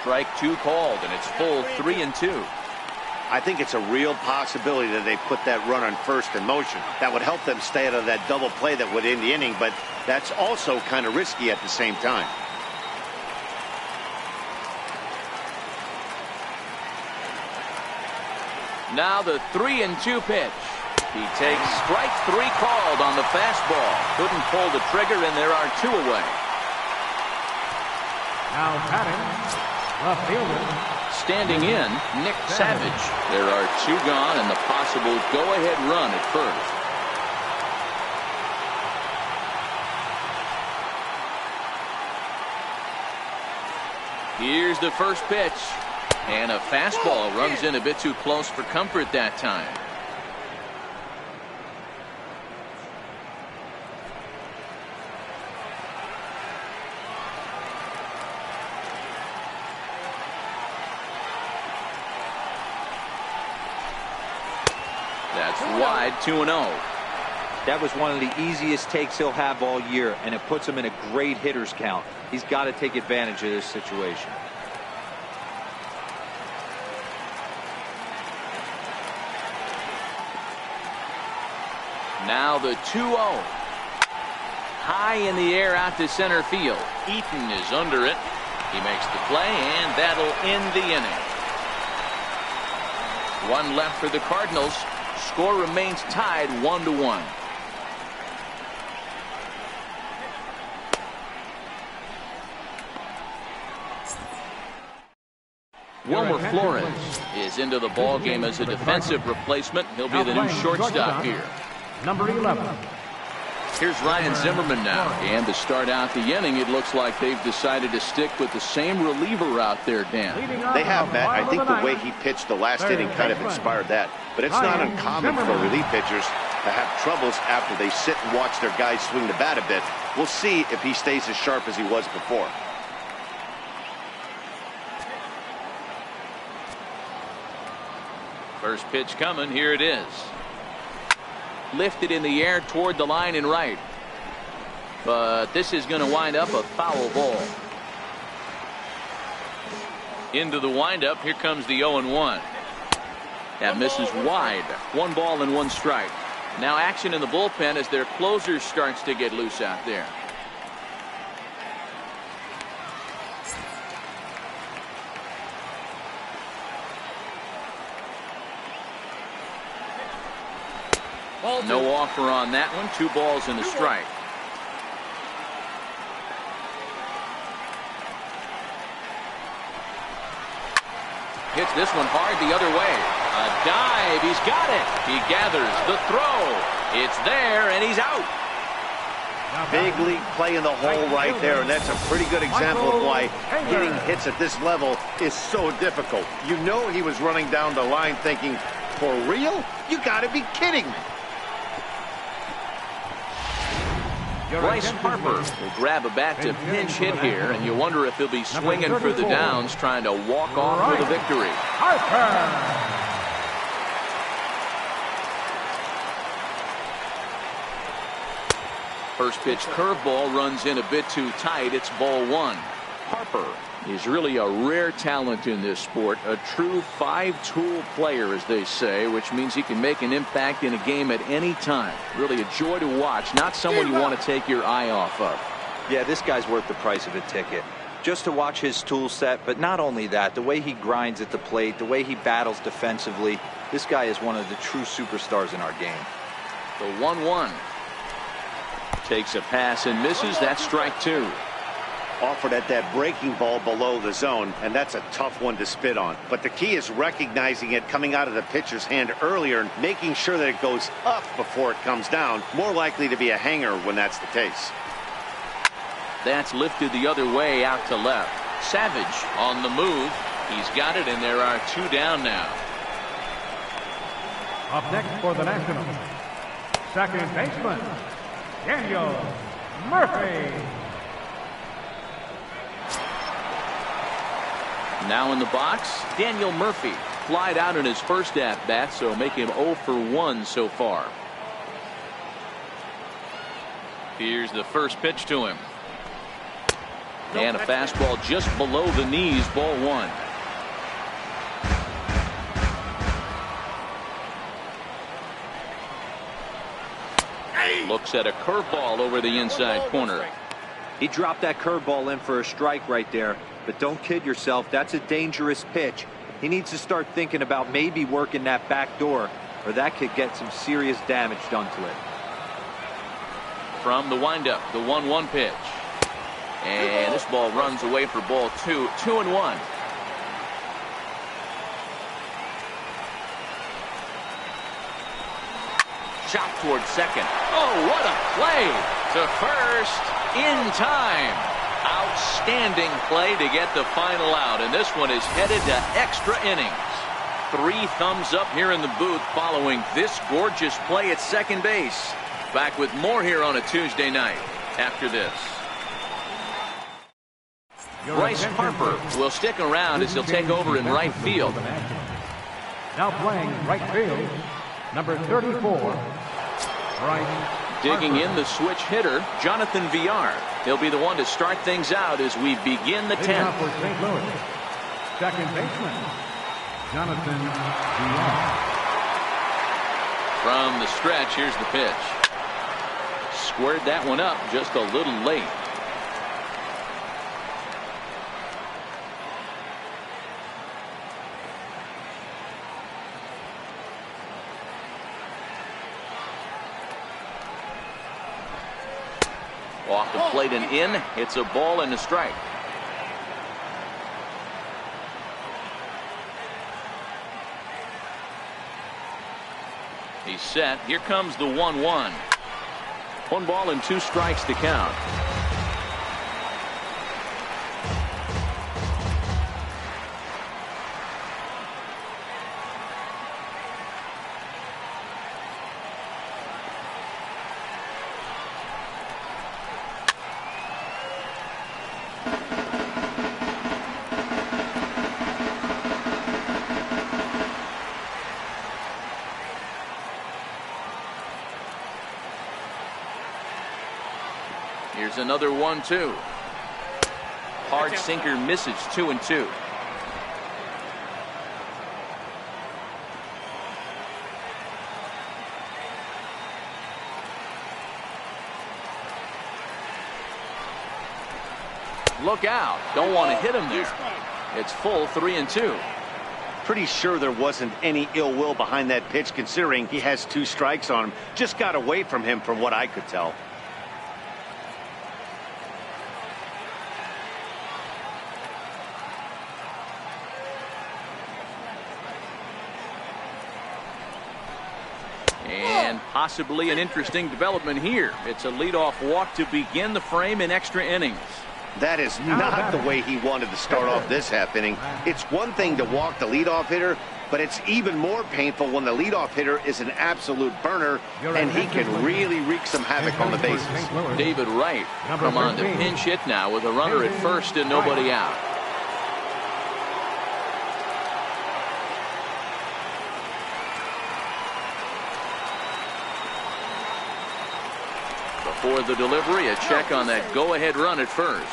Strike 2 called, and it's full 3-2. I think it's a real possibility that they put that run on first in motion. That would help them stay out of that double play that would end the inning, but that's also kind of risky at the same time. Now the 3-2 pitch. He takes strike 3 called on the fastball. Couldn't pull the trigger, and there are 2 away. Now batting, left fielder. Standing in, Nick Savage. There are 2 gone and the possible go-ahead run at first. Here's the first pitch. And a fastball runs in a bit too close for comfort that time. That's wide, 2-0. That was one of the easiest takes he'll have all year, and it puts him in a great hitter's count. He's got to take advantage of this situation. Now the 2-0. High in the air out to center field. Eaton is under it. He makes the play, and that'll end the inning. 1 left for the Cardinals. Score remains tied 1-1. Wilmer Flores is into the ball game as a defensive replacement. He'll be the new shortstop here. Number 11. Here's Ryan Zimmerman now. And to start out the inning, it looks like they've decided to stick with the same reliever out there, Dan. They have, Matt. I think the way he pitched the last inning kind of inspired that. But it's not uncommon for relief pitchers to have troubles after they sit and watch their guys swing the bat a bit. We'll see if he stays as sharp as he was before. First pitch coming. Here it is. Lifted in the air toward the line and right. But this is going to wind up a foul ball. Into the windup. Here comes the 0-1. That misses wide. 1 ball and 1 strike. Now action in the bullpen as their closer starts to get loose out there. No offer on that one. 2 balls and a strike. Hits this one hard the other way. A dive. He's got it. He gathers the throw. It's there and he's out. Big league play in the hole right there, and that's a pretty good example of why hitting hits at this level is so difficult. You know he was running down the line thinking, for real? You got to be kidding me. Bryce Harper will grab a bat to pinch hit here, and you wonder if he'll be swinging for the downs, trying to walk off with a victory. First pitch curveball runs in a bit too tight. It's ball 1. Harper is really a rare talent in this sport, a true 5-tool player, as they say, which means he can make an impact in a game at any time. Really a joy to watch, not someone you want to take your eye off of. Yeah, this guy's worth the price of a ticket. Just to watch his tool set, but not only that, the way he grinds at the plate, the way he battles defensively, this guy is one of the true superstars in our game. The 1-1. Takes a pass and misses. That's strike 2. Offered at that breaking ball below the zone, and that's a tough one to spit on. But the key is recognizing it coming out of the pitcher's hand earlier and making sure that it goes up before it comes down. More likely to be a hanger when that's the case. That's lifted the other way out to left. Savage on the move. He's got it, and there are 2 down now. Up next for the Nationals, second baseman, Daniel Murphy. Now in the box, Daniel Murphy. Flied out in his first at-bat, so make him 0 for 1 so far. Here's the first pitch to him. And a fastball just below the knees, ball 1. Looks at a curveball over the inside corner. He dropped that curveball in for a strike right there. But don't kid yourself, that's a dangerous pitch. He needs to start thinking about maybe working that back door, or that could get some serious damage done to it. From the windup, the 1-1 pitch. And this ball runs away for ball 2. 2-1. Shot toward second. Oh, what a play to first in time. Outstanding play to get the final out, and this one is headed to extra innings. 3 thumbs up here in the booth following this gorgeous play at second base. Back with more here on a Tuesday night after this. Bryce Harper will stick around as he'll take over in right field. Now playing right field, number 34, Bryce. Digging in the switch hitter, Jonathan Villar. He'll be the one to start things out as we begin the 10th. For St. Louis, second baseman, Jonathan Villar. From the stretch, here's the pitch. Squared that one up just a little late. Off the plate and in. It's a ball and a strike. He's set. Here comes the 1-1. 1 ball and 2 strikes to count. Here's another 1-2. Hard sinker misses. 2-2. Look out. Don't want to hit him there. It's full 3-2. Pretty sure there wasn't any ill will behind that pitch, considering he has 2 strikes on him. Just got away from him from what I could tell. And possibly an interesting development here. It's a leadoff walk to begin the frame in extra innings. That is not the way he wanted to start off this half inning. It's one thing to walk the leadoff hitter, but it's even more painful when the leadoff hitter is an absolute burner, and he can really wreak some havoc on the bases. David Wright come on to pinch hit now with a runner at first and nobody out. For the delivery, a check on that go-ahead run at first.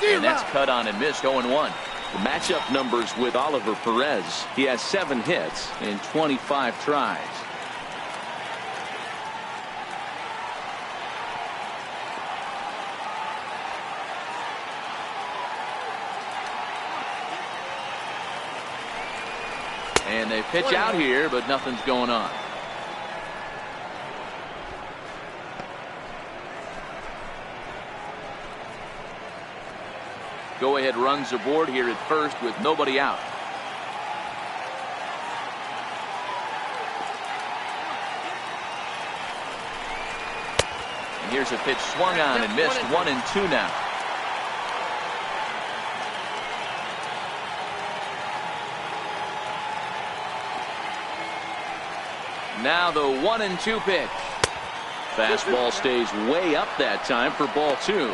And that's cut on and missed. 0-1. The matchup numbers with Oliver Perez. He has 7 hits in 25 tries. And they pitch out here, but nothing's going on. Go-ahead runs aboard here at first with nobody out. And here's a pitch swung on and missed. 1-2 now. Now the 1-2 pitch. Fastball stays way up that time for ball 2.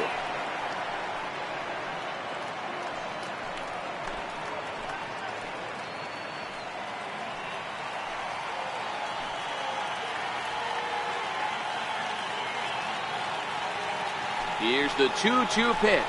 Here's the 2-2 pitch.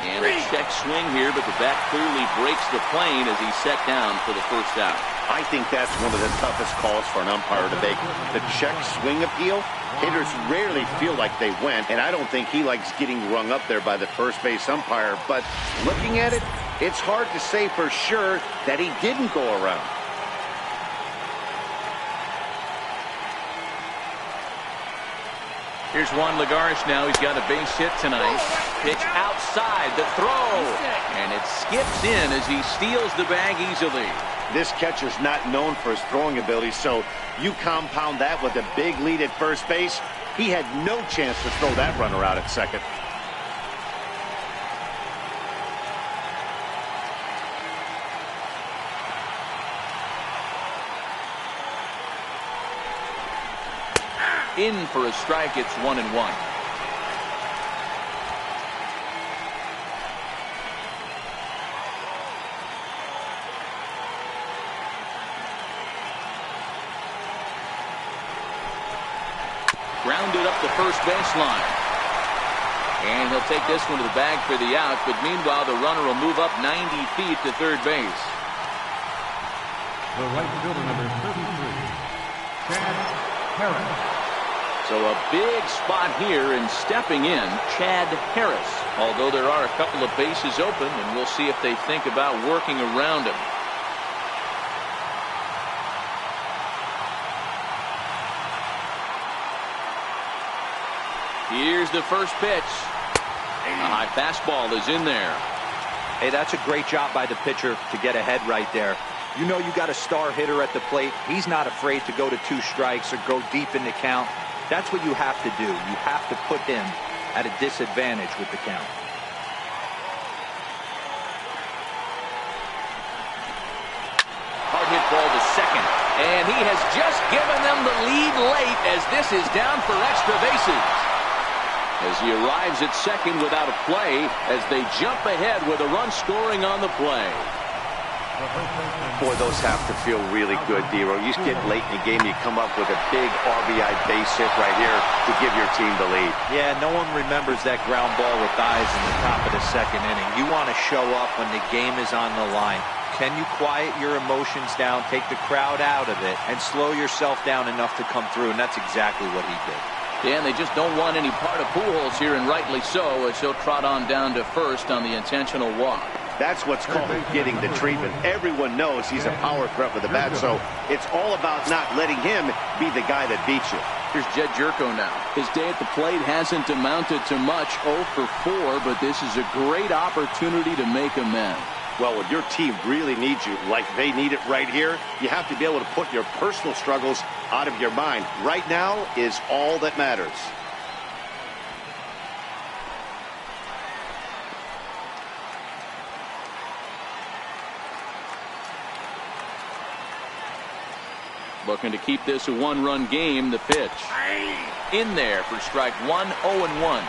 And a check swing here, but the bat clearly breaks the plane as he's set down for the first out. I think that's one of the toughest calls for an umpire to make. The check swing appeal, hitters rarely feel like they went, and I don't think he likes getting rung up there by the first base umpire. But looking at it, it's hard to say for sure that he didn't go around. Here's Juan Lagares now. He's got a base hit tonight. Pitch outside the throw. And it skips in as he steals the bag easily. This catcher's not known for his throwing ability, so you compound that with a big lead at first base. He had no chance to throw that runner out at second. In for a strike. It's 1-1. Grounded up the first baseline. And he'll take this one to the bag for the out, but meanwhile the runner will move up 90 feet to third base. The right fielder, number 33, Chad Harris. So a big spot here, and stepping in, Chad Harris. Although there are a couple of bases open, and we'll see if they think about working around him. Here's the first pitch. A high fastball is in there. Hey, that's a great job by the pitcher to get ahead right there. You know you got a star hitter at the plate. He's not afraid to go to 2 strikes or go deep in the count. That's what you have to do. You have to put him at a disadvantage with the count. Hard hit ball to second. And he has just given them the lead late as this is down for extra bases. as he arrives at second without a play as they jump ahead with a run scoring on the play. Boy, those have to feel really good, Dero. You just get late in the game, you come up with a big RBI base hit right here to give your team the lead. Yeah, no one remembers that ground ball with eyes in the top of the second inning. You want to show up when the game is on the line. Can you quiet your emotions down, take the crowd out of it, and slow yourself down enough to come through? And that's exactly what he did. Yeah, and they just don't want any part of Pujols here, and rightly so, as he'll trot on down to first on the intentional walk. That's what's called getting the treatment. Everyone knows he's a power threat with the bat, so it's all about not letting him be the guy that beats you. Here's Jed Jerko now. His day at the plate hasn't amounted to much, 0 for 4, but this is a great opportunity to make amends. Well, when your team really needs you, like they need it right here, you have to be able to put your personal struggles out of your mind. Right now is all that matters. Looking to keep this a one-run game. The pitch in there for strike one, 0-1.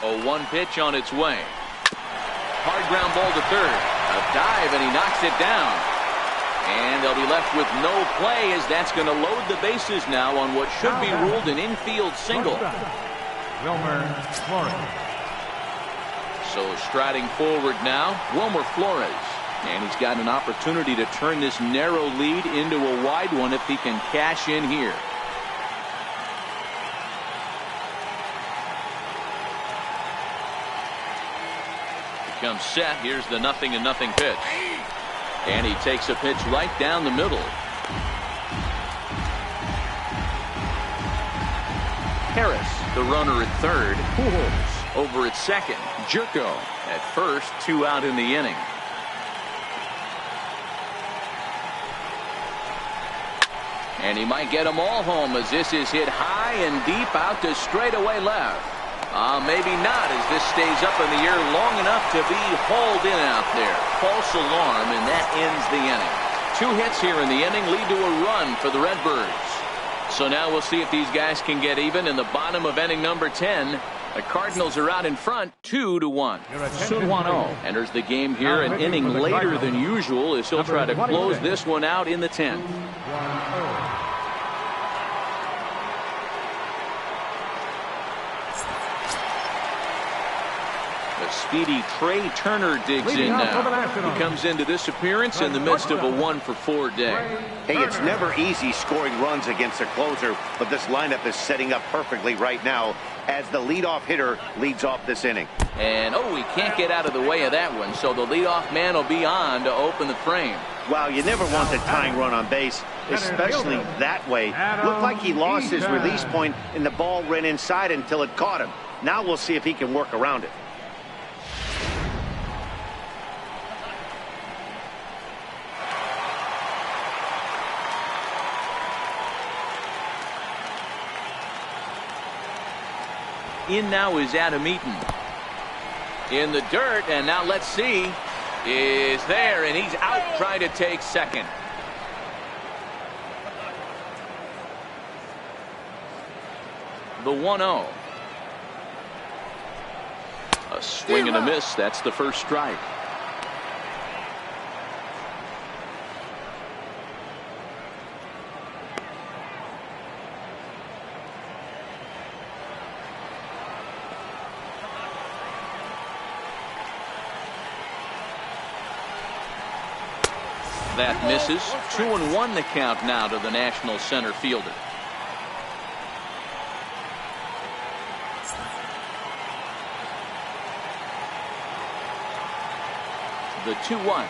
A 1 pitch on its way. Hard ground ball to third. A dive, and he knocks it down. And they'll be left with no play, as that's going to load the bases now on what should be ruled an infield single. Wilmer Flores. So striding forward now, Wilmer Flores. And he's got an opportunity to turn this narrow lead into a wide one if he can cash in here. Comes set. Here's the 0-0 pitch. And he takes a pitch right down the middle. Harris, the runner at third. Pujols over at second. Jerko at first. 2 out in the inning. And he might get them all home, as this is hit high and deep out to straightaway left. Maybe not, as this stays up in the air long enough to be hauled in out there. False alarm, and that ends the inning. 2 hits here in the inning lead to a run for the Redbirds. So now we'll see if these guys can get even in the bottom of inning number 10. The Cardinals are out in front 2-1. Suwano enters the game here an inning later than usual, as he'll try to close this one out in the 10th. Speedy Trey Turner digs in now. He comes into this appearance in the midst of a 1-for-4 day. Hey, it's never easy scoring runs against a closer, but this lineup is setting up perfectly right now as the leadoff hitter leads off this inning. And he can't get out of the way of that one, so the leadoff man will be on to open the frame. Wow, you never want the tying run on base, especially that way. Looked like he lost his release point and the ball ran inside until it caught him. Now we'll see if he can work around it. In now is Adam Eaton. In the dirt, and now let's see. Is there, and he's out trying to take second. The 1-0. A swing and a miss. That's the first strike. That misses. 2-1 the count now to the National center fielder. The 2-1.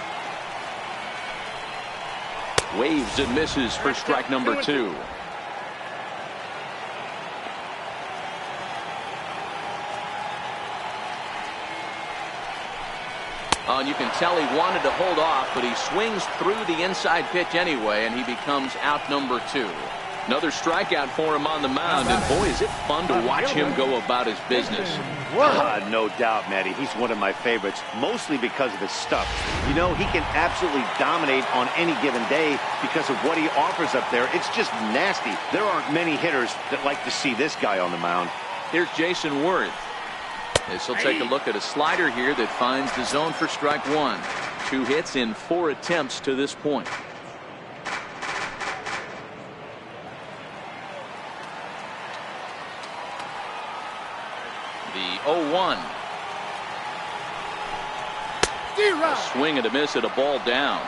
Waves and misses for strike number 2. And you can tell he wanted to hold off, but he swings through the inside pitch anyway, and he becomes out number 2. Another strikeout for him on the mound, and boy, is it fun to watch him go about his business. No doubt, Matty. He's one of my favorites, mostly because of his stuff. You know, he can absolutely dominate on any given day because of what he offers up there. It's just nasty. There aren't many hitters that like to see this guy on the mound. Here's Jason Worth. This will take a look at a slider here that finds the zone for strike one. 2 hits in 4 attempts to this point. The 0-1. A swing and a miss at a ball down.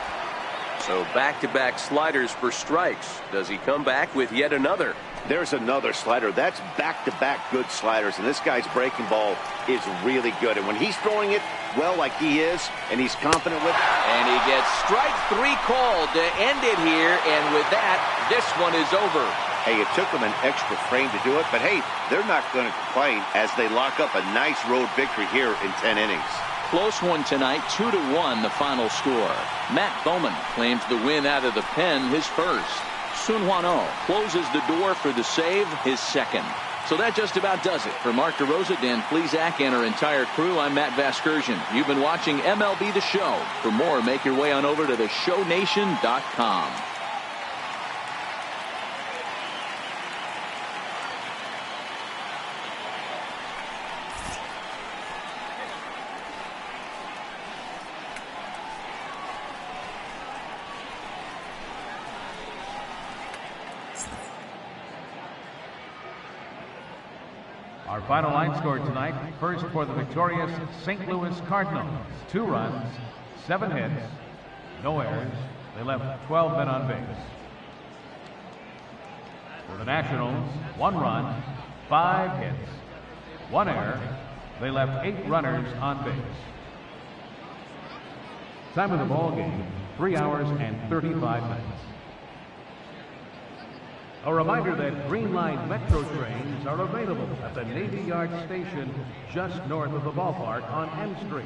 So back-to-back sliders for strikes. Does he come back with yet another? There's another slider. That's back-to-back good sliders, and this guy's breaking ball is really good. And when he's throwing it well like he is, and he's confident with it. And he gets strike 3 called to end it here, and with that, this one is over. Hey, it took them an extra frame to do it, but hey, they're not going to complain as they lock up a nice road victory here in 10 innings. Close one tonight, 2-1 the final score. Matt Bowman claims the win out of the pen, his first. Sun Hwan-oh closes the door for the save, his second. So that just about does it. For Mark DeRosa, Dan Plesac, and our entire crew, I'm Matt Vasgersian. You've been watching MLB The Show. For more, make your way on over to theshownation.com. Our final line score tonight, first for the victorious St. Louis Cardinals. 2 runs, 7 hits, no errors. They left 12 men on base. For the Nationals, 1 run, 5 hits, 1 error. They left 8 runners on base. Time of the ball game, 3 hours and 35 minutes. A reminder that Green Line Metro trains are available at the Navy Yard station just north of the ballpark on M Street.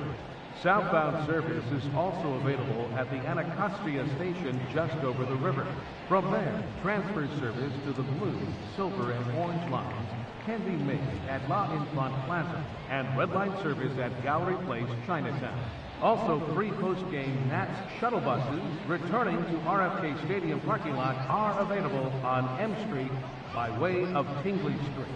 Southbound service is also available at the Anacostia station just over the river. From there, transfer service to the blue, silver, and orange lines can be made at La Infant Plaza and red line service at Gallery Place, Chinatown. Also, 3 post-game Nats shuttle buses returning to RFK Stadium parking lot are available on M Street by way of Tingley Street.